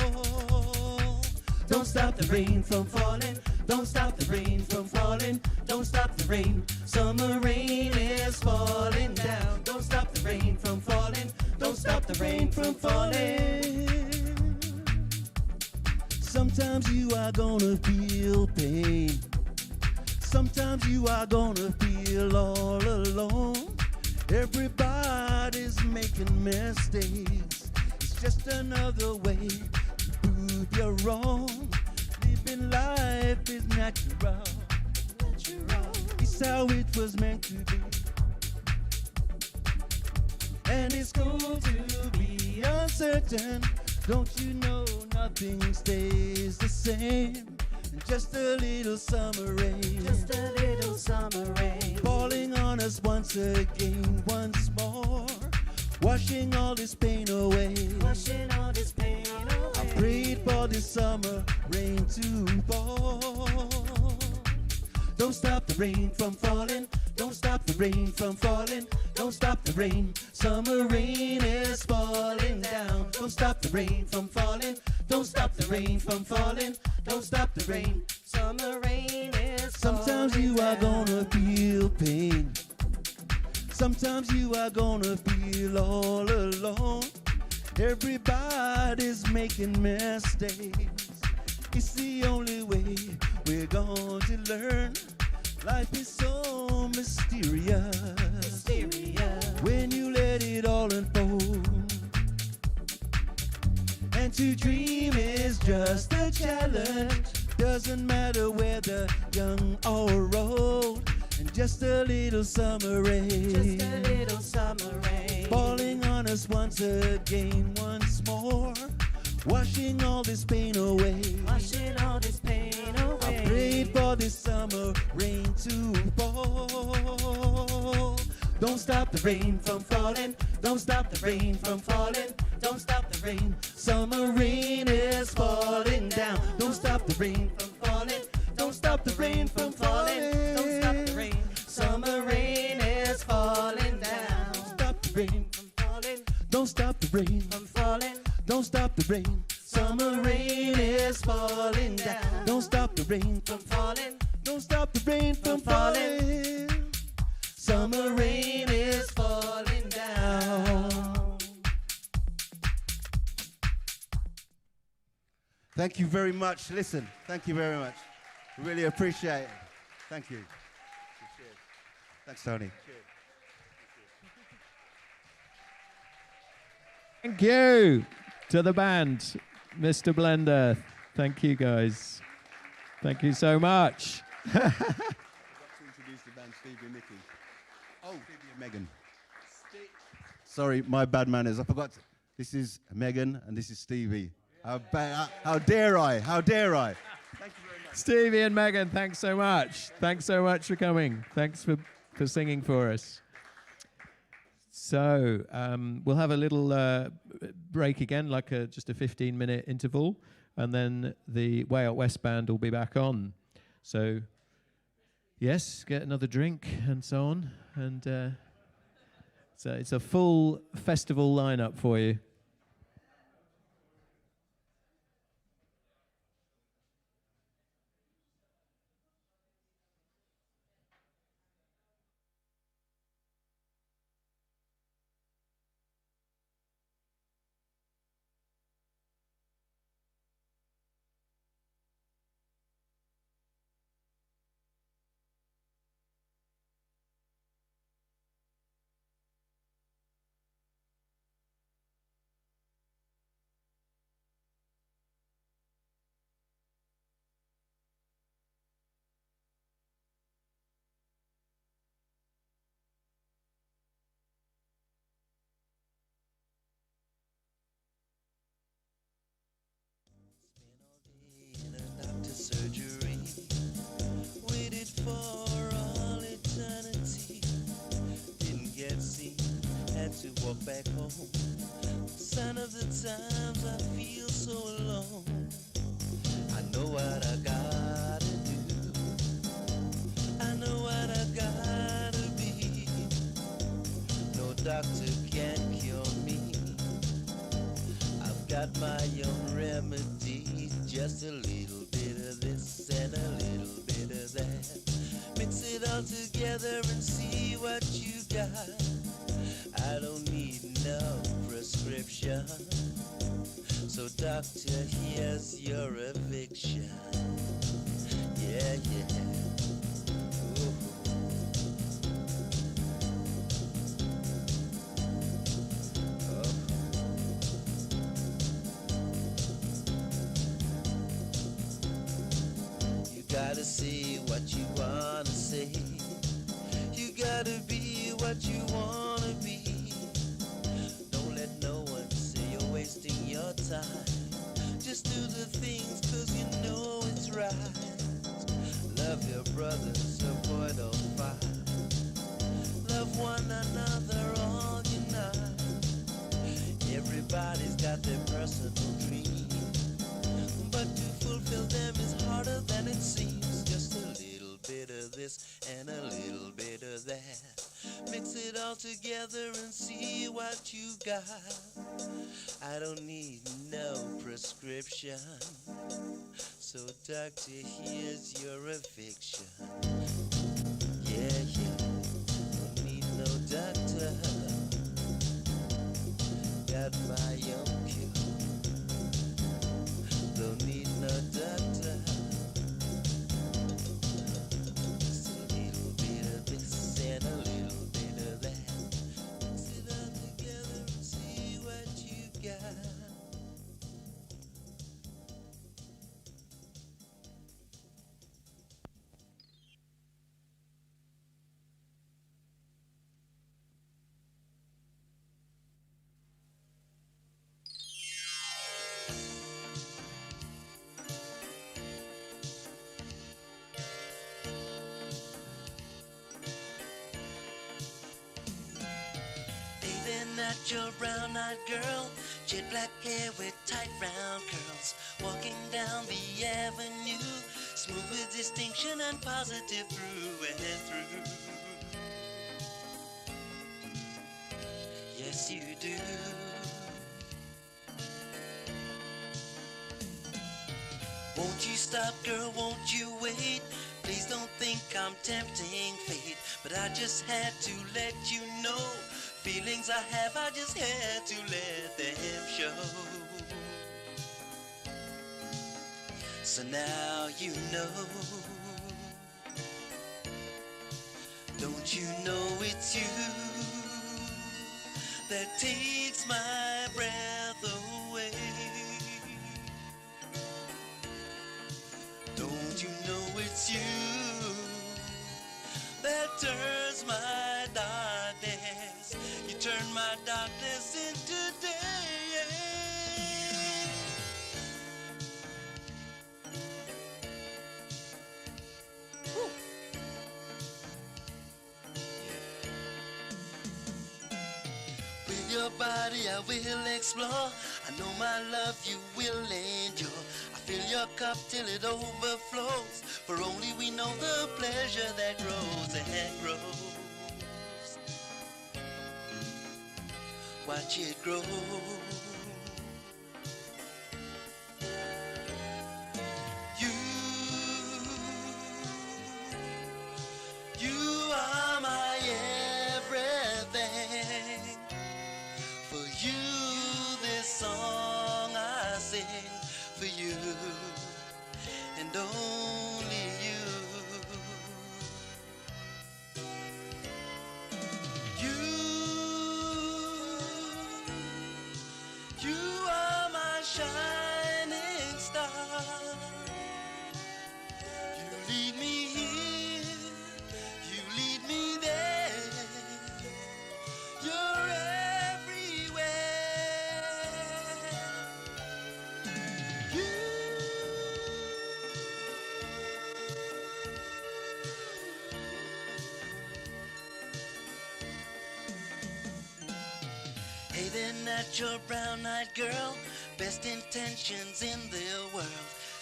Don't stop the rain from falling. Don't stop the rain from falling. Don't stop the rain. Summer rain is falling down. Don't stop the rain from falling. Don't stop the rain from falling. Sometimes you are gonna feel pain. Sometimes you are gonna feel all alone. Everybody's making mistakes. It's just another way to prove you're wrong. Living life is natural. It's how it was meant to be. And it's cool to be uncertain. Don't you know nothing stays the same? Just a little summer rain. Just a little summer rain. Falling on us once again, once more. Washing all this pain away. Washing all this pain away. I prayed for this summer rain to fall. Don't stop the rain from falling. Don't stop the rain from falling. Don't stop the rain. Summer rain is falling down. Don't stop the rain from falling. Don't stop the rain from falling. Don't stop the rain. Summer rain is Sometimes you are gonna feel pain. Sometimes you are gonna feel all alone. Everybody's making mistakes. It's the only way we're going to learn. Life is so mysterious. When you let it all unfold. And to dream is just a challenge. Doesn't matter whether young or old. And just a little summer rain. Just a little summer rain. Falling on us once again, once more. Washing all this pain away. Washing all this pain away. I prayed for this summer rain to fall. Don't stop the rain from falling. Don't stop the rain from falling. Don't stop the rain. Summer rain is falling down. Don't stop the rain from falling. Don't stop the rain from falling. Don't stop the rain. Summer rain is falling down. Stop the rain from falling. Don't stop the rain from falling. Don't stop the rain. Summer rain is falling down. Don't stop the rain from falling. Don't stop the rain from falling. Summer rain is falling down. Thank you very much. Listen, thank you very much. Really appreciate it. Thank you. Cheers. Thanks, Tony. Cheers. Thank you to the band, Mista Blenda. Thank you, guys. Thank you so much. I forgot to introduce the band, Stevie and Mickey. Oh, Stevie and Megan. Sorry, my bad manners. I forgot. This is Megan and this is Stevie. How dare I? How dare I? Thank you very much. Stevie and Megan, thanks so much. Thanks so much for coming. Thanks for singing for us. So we'll have a little break again, like just a 15-minute interval, and then the Way Out West band will be back on. So, yes, get another drink and so on. And so it's a full festival lineup for you. had to walk back home. Sign of the times I feel so alone. I know what I gotta do. I know what I gotta be. No doctor can cure me. I've got my own remedy. Just a little bit of this and a little bit of that. Mix it all together and see what you got. I don't need no prescription. So doctor, here's your eviction. Yeah, yeah. Ooh. Oh. You gotta say what you wanna say. You gotta be what you wanna be. Don't let no one say you're wasting your time. Just do the things 'cause you know it's right. Love your brothers, avoid all fight. Love one another all unite. Everybody's got their personal dreams, but to fulfill them is harder than it seems. Just a little bit of this and a little bit of that. Mix it all together and see what you got. I don't need no prescription. So doctor, here's your eviction. Yeah, yeah. Don't need no doctor. Got my own cure. Don't need no doctor. Just a little bit of this and a little bit of that. Mix it all together and see what you got. Natural brown-eyed girl, jet black hair with tight round curls, walking down the avenue, smooth with distinction and positive through and through. Yes, you do. Won't you stop, girl, won't you wait? Please don't think I'm tempting fate, but I just had to let you know. Feelings I have, I just had to let them show. So now you know. Don't you know it's you that takes my breath away? Don't you know it's you that turns my darkness? You turn my darkness into day. Woo. With your body I will explore. I know my love you will endure. I fill your cup till it overflows, for only we know the pleasure that grows and grows. Watch it grow. You are my everything. For you this song I sing, for you and only you. Waving at your brown-eyed girl, best intentions in the world.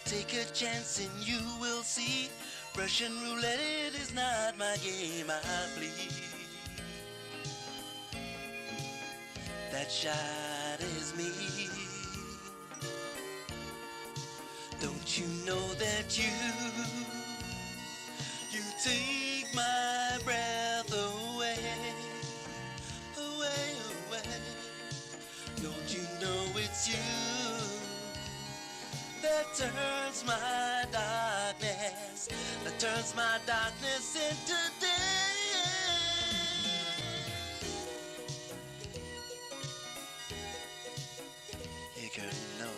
Take a chance and you will see. Russian roulette, it is not my game, I plead. That shot is me. Don't you know that you take my breath away, away, away. Don't you know it's you that turns my darkness, that turns my darkness into day. Hey girl, you know,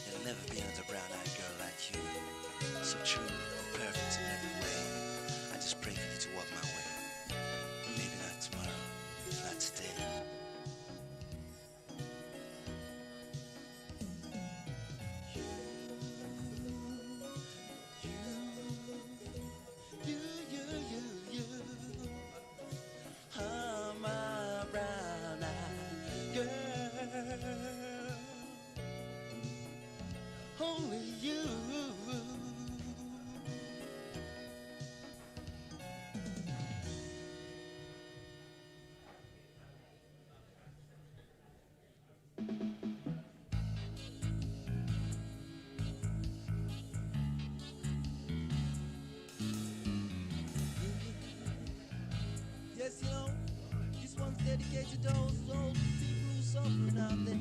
there'll never be another brown-eyed girl like you. So true, perfect in every way. I just pray for you to walk my way. Maybe not tomorrow, not today. You are my brown-eyed girl. Only you. Yes, you know, this one's dedicated to those old people who suffering out there.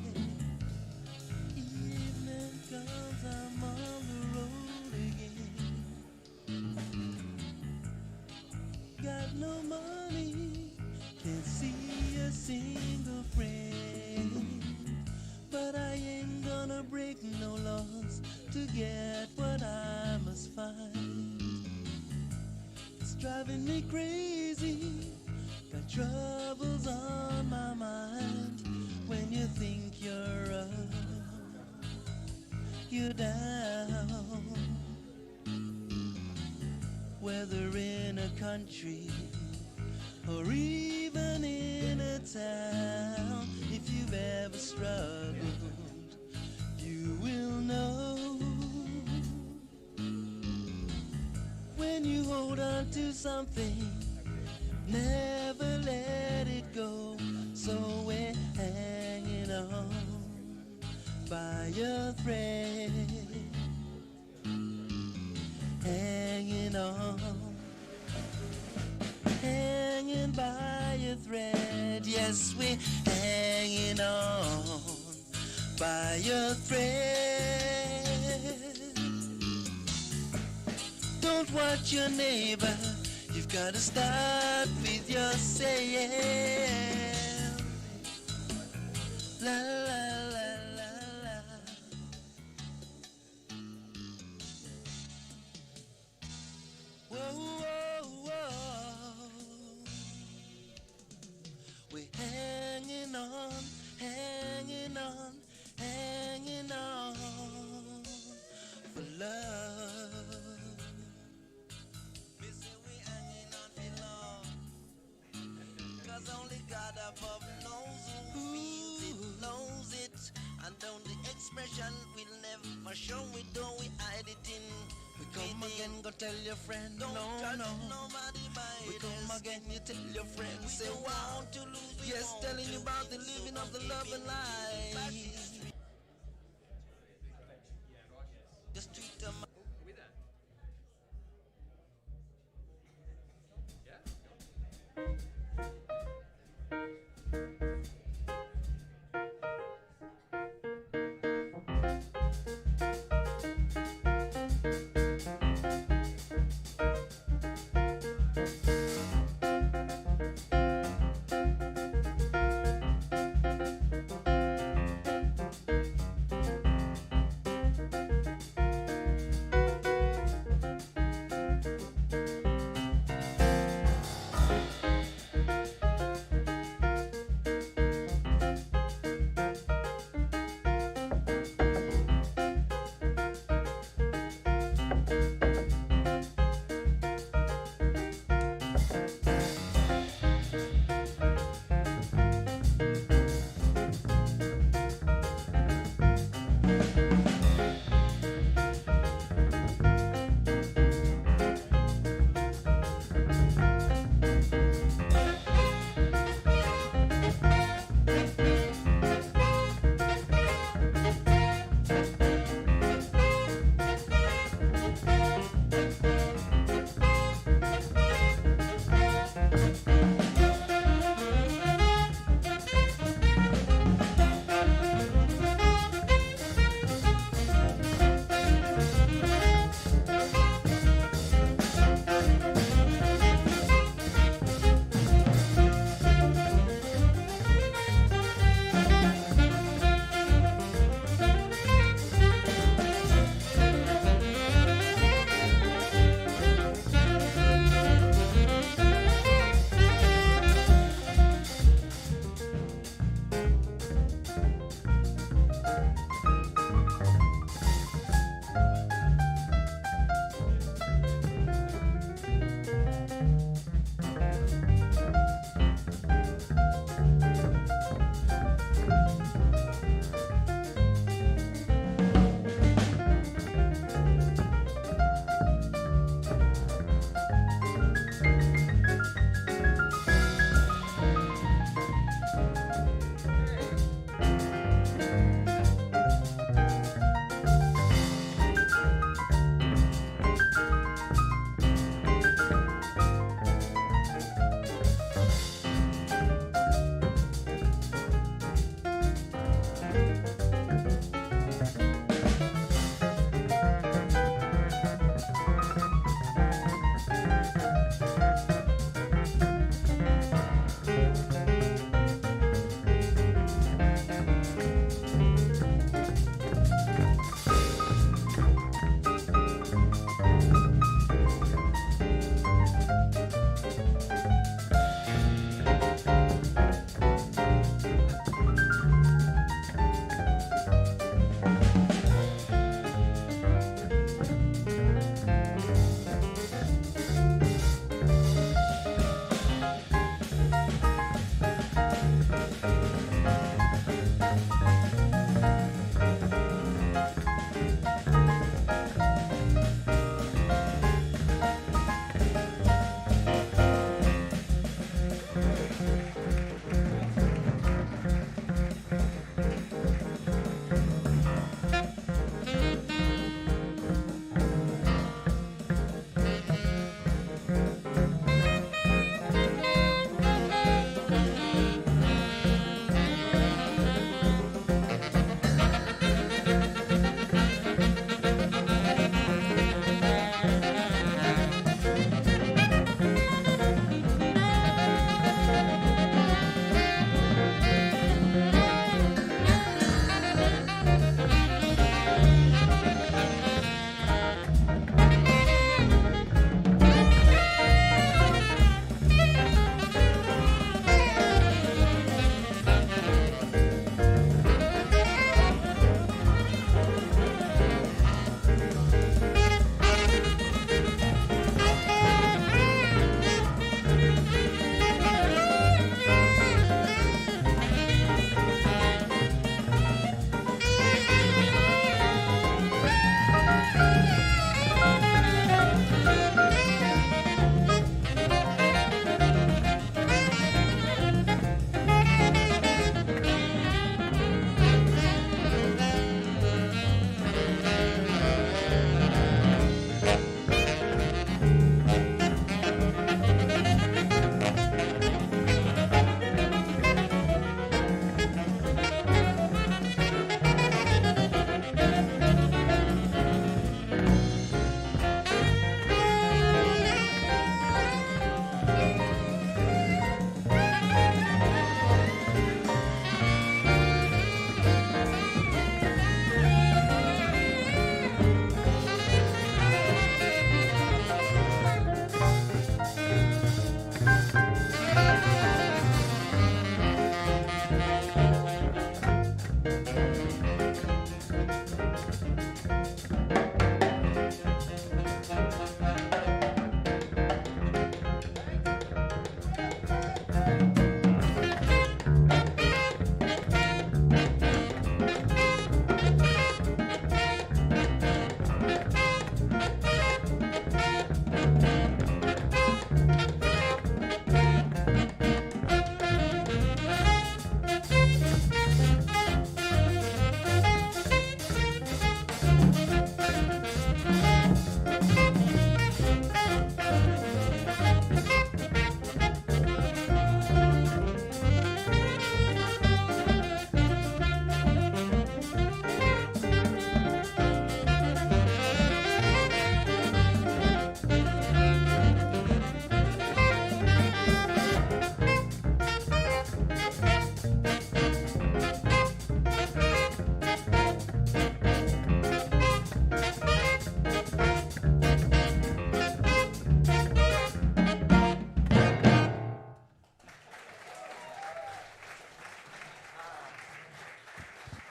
Evening comes, I'm on the road again. Got no money, can't see a single friend, but I ain't gonna break no laws to get what I must find. It's driving me crazy. Got troubles on my mind. When you think you're up, you're down. Whether in a country or even in a town, if you've ever struggled, you will know. When you hold on to something, never let it go. So we're hanging on by a thread, hanging on, hanging by a thread. Yes, we're hanging on by a thread. Don't watch your neighbor, you've got to start with yourself. La la la la la. Whoa, whoa, whoa. We're hanging on, hanging on, hanging on for love. Only God above knows who feels it, knows it. And only expression will never show it, though we hide it in. We come again, go tell your friend. Don't trust nobody by we come again, you tell your friend. We say, want to lose. Yes, telling you about the living of the love and life. Just treat them.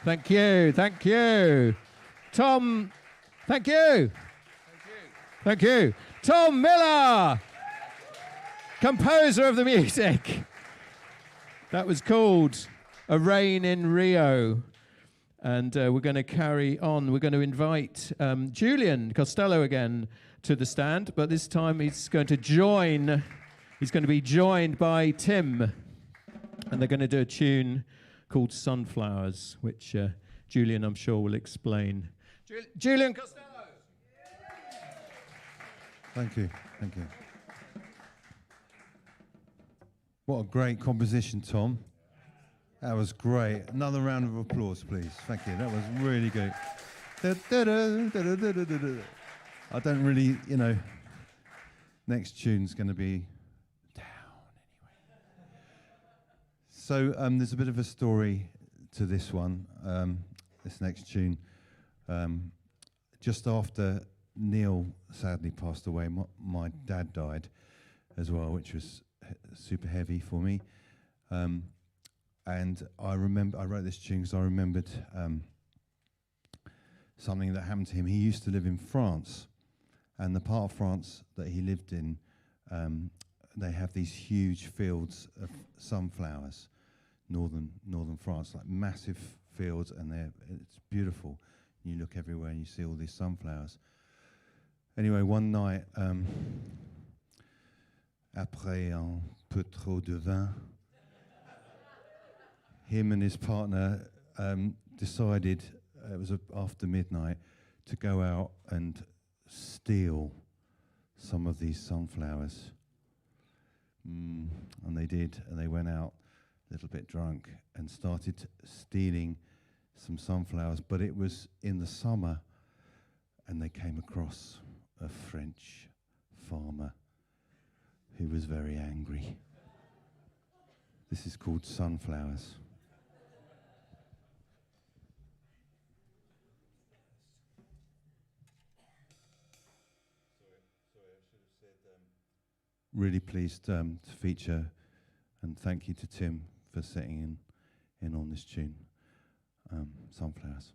Thank you, thank you. Tom, thank you. Thank you. Tom Millar, composer of the music. That was called A Rain in Rio. And we're going to carry on. We're going to invite Julian Costello again to the stand, but this time he's going to be joined by Tim. And they're going to do a tune called Sunflowers, which Julian, I'm sure, will explain. Julian Costello! Thank you. What a great composition, Tom. That was great. Another round of applause, please. Thank you. That was really good. I don't really, next tune's going to be down anyway. So there's a bit of a story to this one, this next tune. Just after Neil sadly passed away, my dad died as well, which was super heavy for me. And I wrote this tune because I remembered something that happened to him. He used to live in France, and the part of France that he lived in, they have these huge fields of sunflowers, northern France, like massive fields, and it's beautiful. You look everywhere and you see all these sunflowers. Anyway, one night, après un peu trop de vin, him and his partner decided, it was after midnight, to go out and steal some of these sunflowers. And they did, and they went out a little bit drunk and started stealing some sunflowers, but it was in the summer, and they came across a French farmer who was very angry. This is called Sunflowers. Really pleased to feature, and thank you to Tim for setting in on this tune, Sunflowers.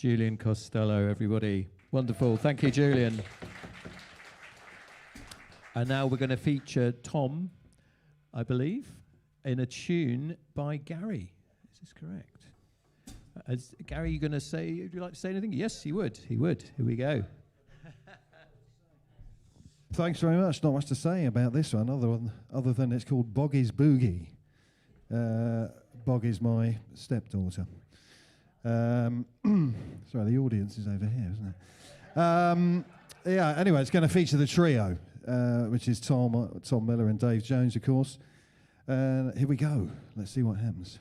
Julian Costello, everybody. Wonderful. Thank you, Julian. And now we're going to feature Tom, I believe, in a tune by Gary. Is this correct? Gary, you going to say, would you like to say anything? Yes, he would. He would. Here we go. Thanks very much. Not much to say about this one, other than it's called Boggy's Boogie. Boggy's my stepdaughter. Sorry, the audience is over here, isn't it? Yeah. Anyway, it's going to feature the trio, which is Tom Millar and Dave Jones, of course. Here we go. Let's see what happens.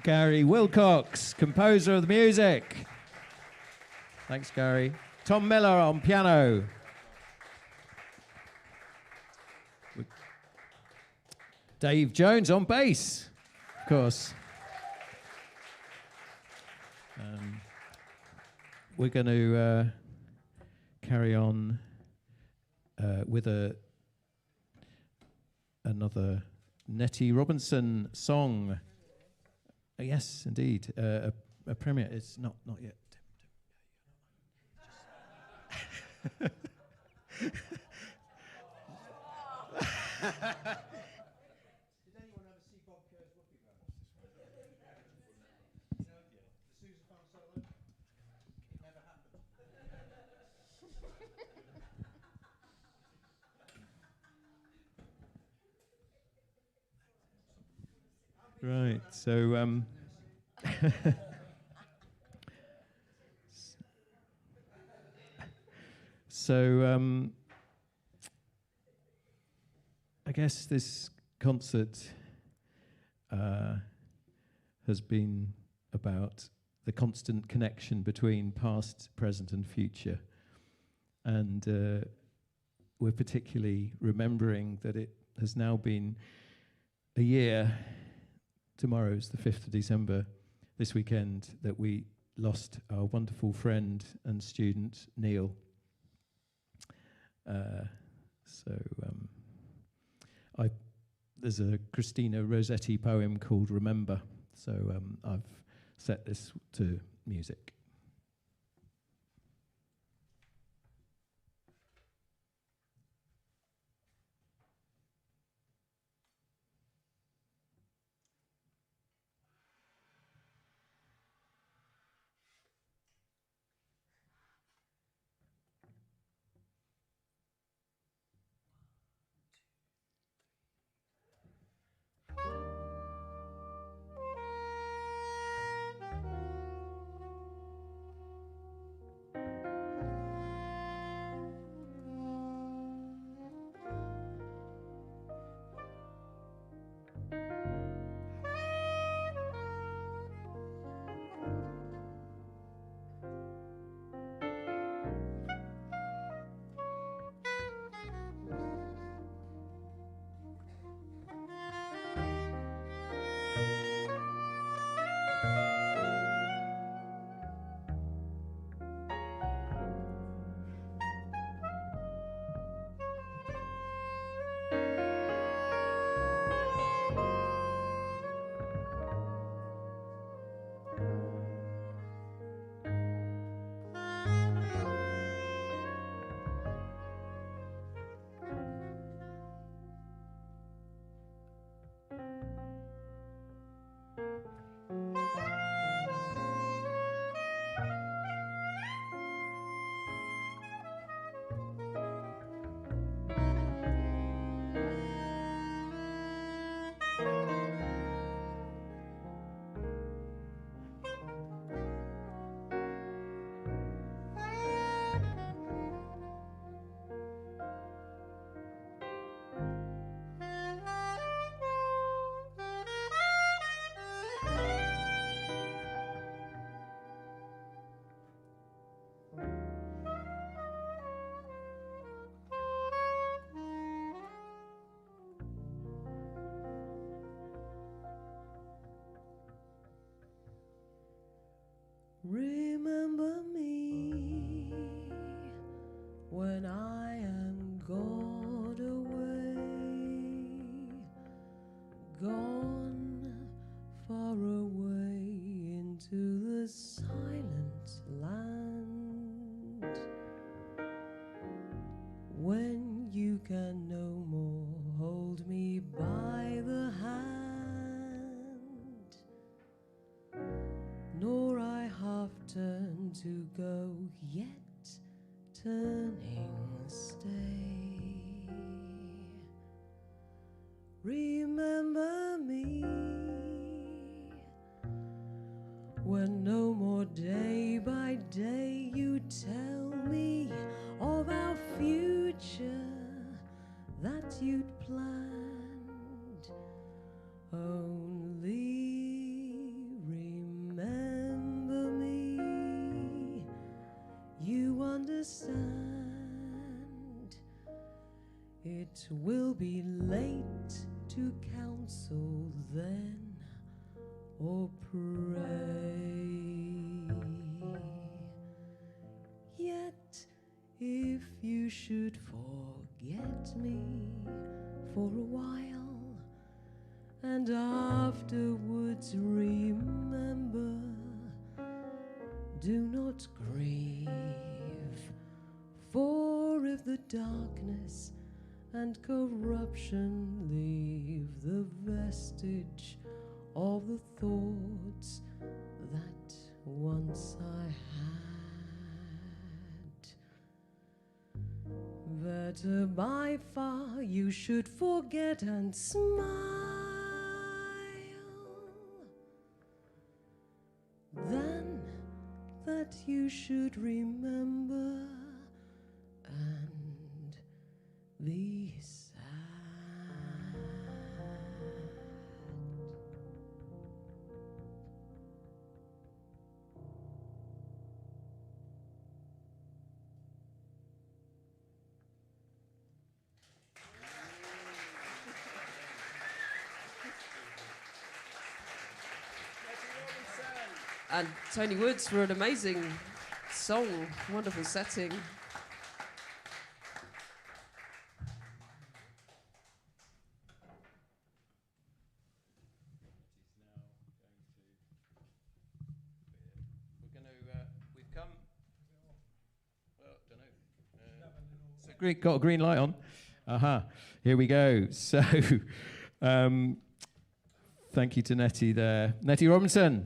Gary Willcox, composer of the music. Thanks, Gary. Tom Millar on piano. Dave Jones on bass, of course. We're going to carry on with another Nette Robinson song. Yes, indeed, a premiere. It's not yet. Right, so I guess this concert has been about the constant connection between past, present, and future, and we're particularly remembering that it has now been a year. Tomorrow's the 5th of December, this weekend, that we lost our wonderful friend and student, Neil. There's a Christina Rossetti poem called Remember, so I've set this to music. Remember me when I am gone away, gone far away into the silent land, when you can no more hold me by the hand, nor I half turn to go, yet turning stay. Remember me when no more day by day you tell me of our future that you'd planned. Only will be late to counsel then or pray. Yet if you should forget me for a while and afterwards remember, do not grieve, for if the darkness and corruption leave the vestige of the thoughts that once I had, better by far you should forget and smile than that you should remember and be sad. And Tony Woods for an amazing song, wonderful setting. We've come. Well, don't know. So got a green light on. Aha, here we go. So, thank you to Nettie there. Nette Robinson.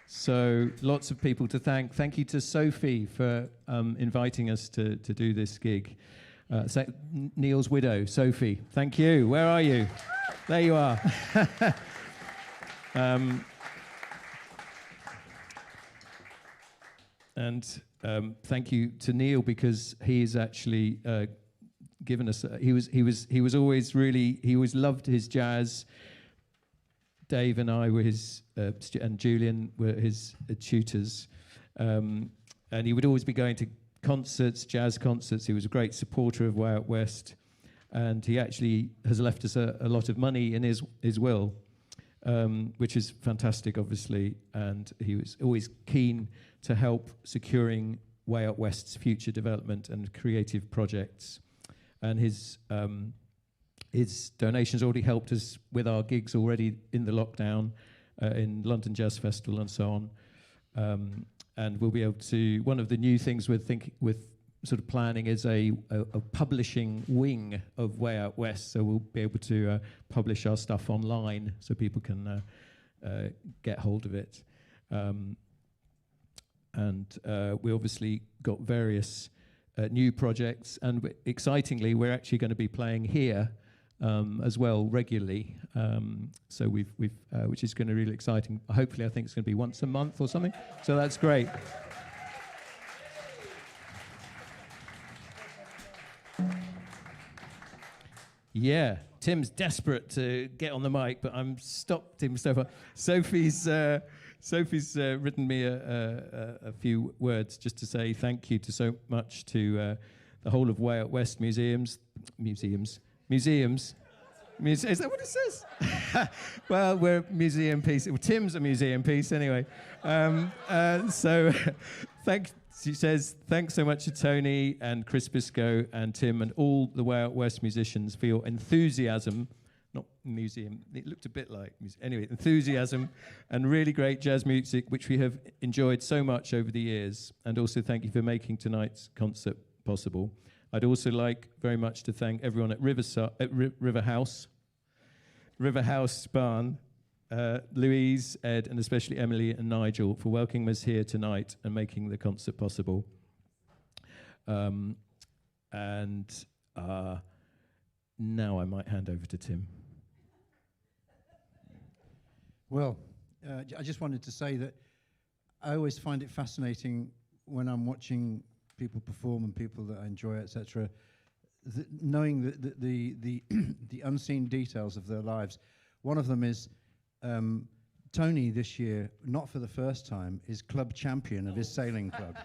So lots of people to thank. Thank you to Sophie for inviting us to do this gig. Neil's widow, Sophie. Thank you. Where are you? There you are. And thank you to Neil, because he's actually given us. He was always really. He always loved his jazz. Dave and I were his, and Julian were his tutors, and he would always be going to concerts, jazz concerts. He was a great supporter of Way Out West, and he actually has left us a lot of money in his will, which is fantastic, obviously. And he was always keen to help securing Way Out West's future development and creative projects. And his donations already helped us with our gigs already in the lockdown, in London Jazz Festival and so on. And we'll be able to, one of the new things with sort of planning is a publishing wing of Way Out West. So we'll be able to publish our stuff online so people can get hold of it. And we obviously got various new projects, and excitingly, we're actually going to be playing here as well regularly. So we've which is going to be really exciting. Hopefully, I think it's going to be once a month or something. So that's great. Yeah, Tim's desperate to get on the mic, but I'm stopped him so far. Sophie's written me a few words just to say thank you to so much to the whole of Way Out West museums. Is that what it says? Well, we're museum piece. Well, Tim's a museum piece anyway. She says, thanks so much to Tony and Chris Biscoe and Tim and all the Way Out West musicians for your enthusiasm. Not museum, it looked a bit like music. Anyway, enthusiasm and really great jazz music, which we have enjoyed so much over the years. And also thank you for making tonight's concert possible. I'd also like very much to thank everyone at River House Barn, Louise, Ed, and especially Emily and Nigel for welcoming us here tonight and making the concert possible. Now I might hand over to Tim. Well, I just wanted to say that I always find it fascinating when I'm watching people perform and people that I enjoy, etc., knowing the unseen details of their lives. One of them is Tony this year, not for the first time, is club champion of his sailing club.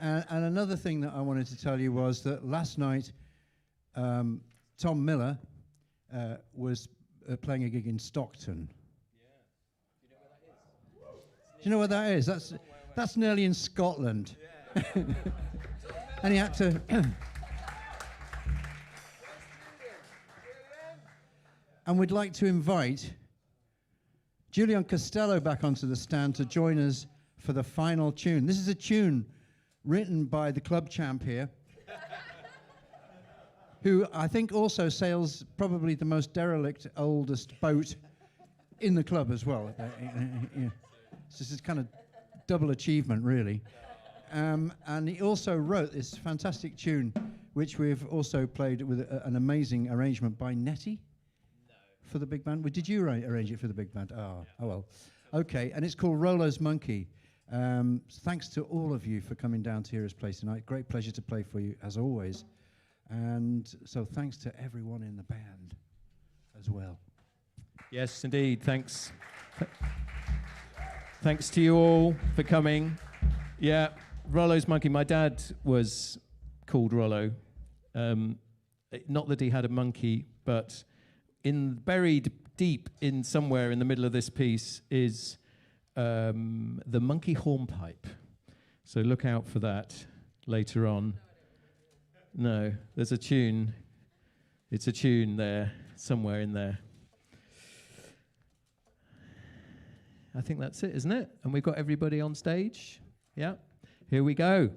And another thing that I wanted to tell you was that last night, Tom Millar was playing a gig in Stockton. Do you know where that is? That's nearly in Scotland. And he had to... And we'd like to invite Julian Costello back onto the stand to join us for the final tune. This is a tune written by the club champ here, who I think also sails probably the most derelict, oldest boat in the club as well. Yeah. So this is kind of double achievement, really. And he also wrote this fantastic tune, which we've also played with an amazing arrangement by Nette for the big band. Did you arrange it for the big band? Oh well. Okay, and it's called Rollo's Monkey. Thanks to all of you for coming down to hear us play tonight. Great pleasure to play for you, as always. And so thanks to everyone in the band as well. Yes, indeed. Thanks. Thanks to you all for coming. Yeah, Rollo's Monkey. My dad was called Rollo. Not that he had a monkey, but buried deep in somewhere in the middle of this piece is the monkey hornpipe. So look out for that later on. No, there's a tune. It's a tune there, somewhere in there. I think that's it, isn't it? And we've got everybody on stage. Yeah, here we go.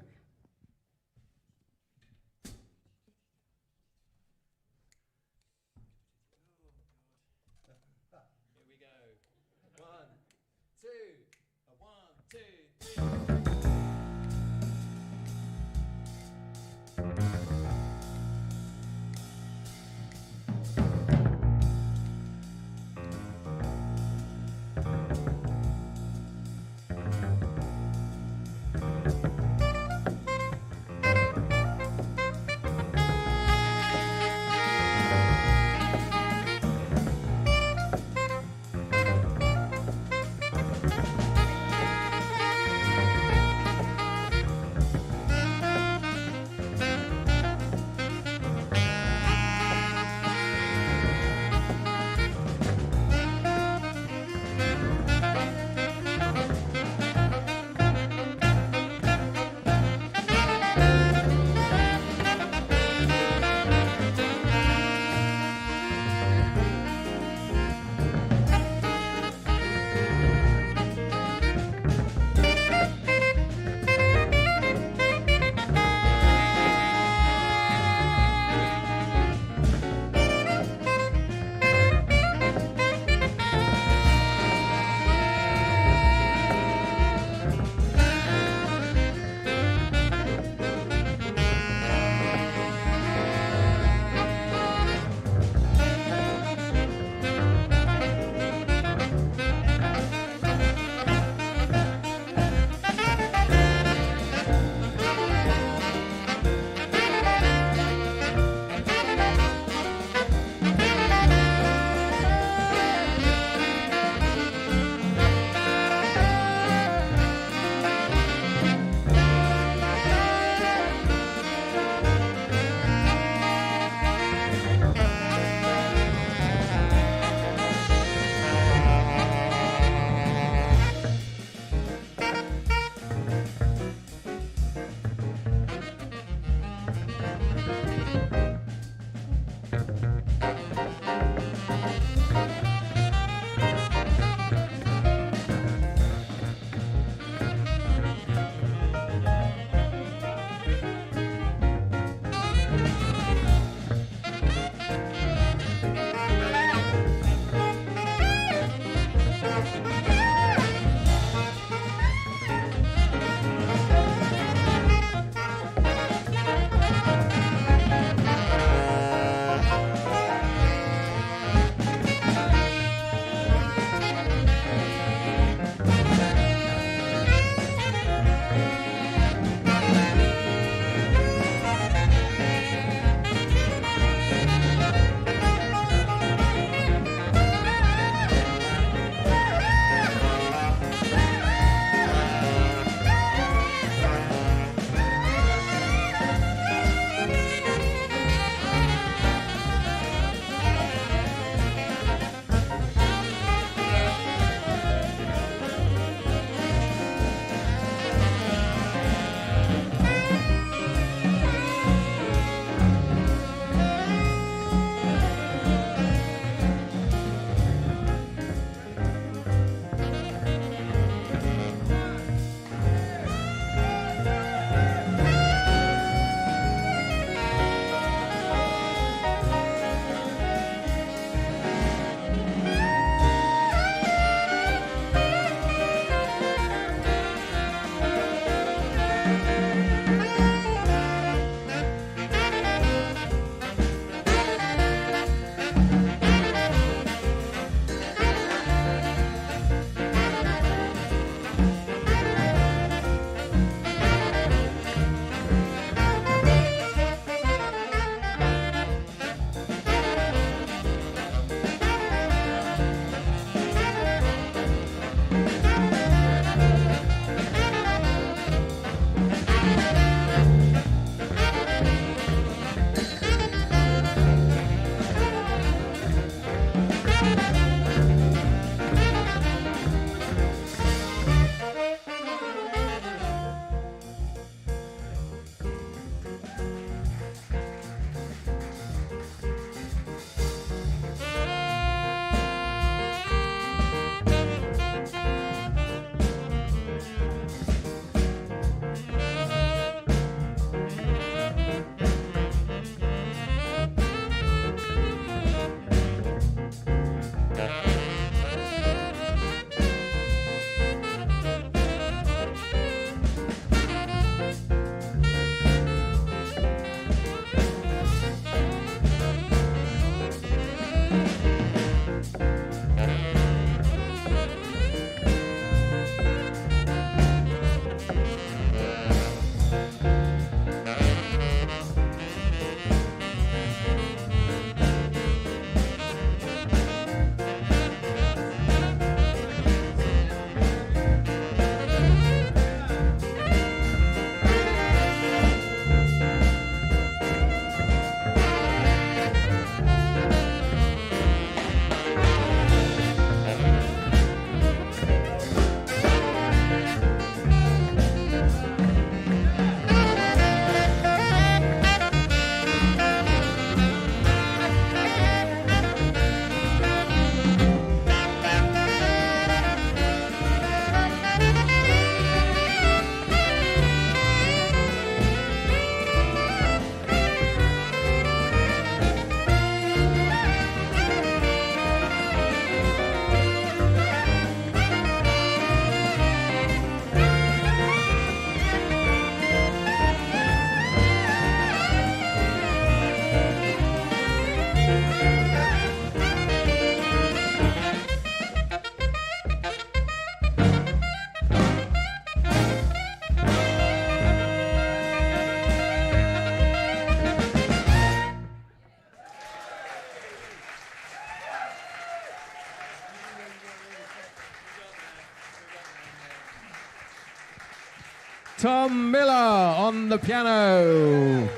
Tom Millar on the piano.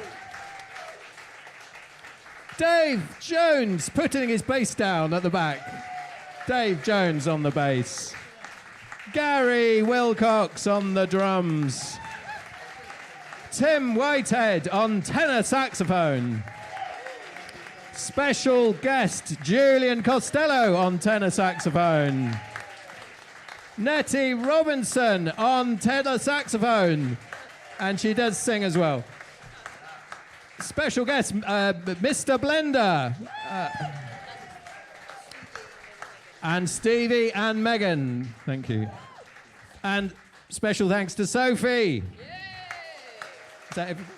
Dave Jones putting his bass down at the back. Dave Jones on the bass. Gary Willcox on the drums. Tim Whitehead on tenor saxophone. Special guest Julian Costello on tenor saxophone. Nette Robinson on tenor saxophone. And she does sing as well. Special guest, Mista Blenda. And Stevie and Megan. Thank you. And special thanks to Sophie. Is that everything?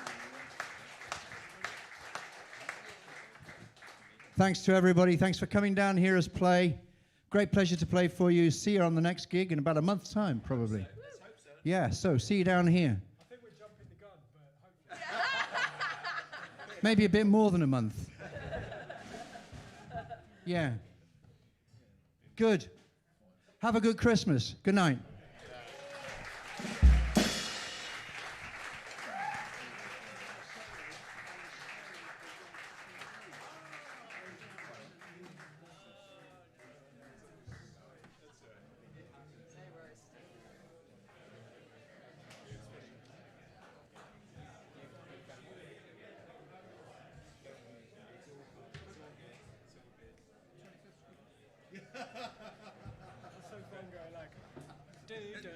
Thanks to everybody. Thanks for coming down here as play. Great pleasure to play for you. See you on the next gig in about a month's time, probably. Let's hope so. Yeah, so see you down here. I think we're jumping the gun, but hopefully. Maybe a bit more than a month. Yeah. Good. Have a good Christmas. Good night. So fun going like, dude.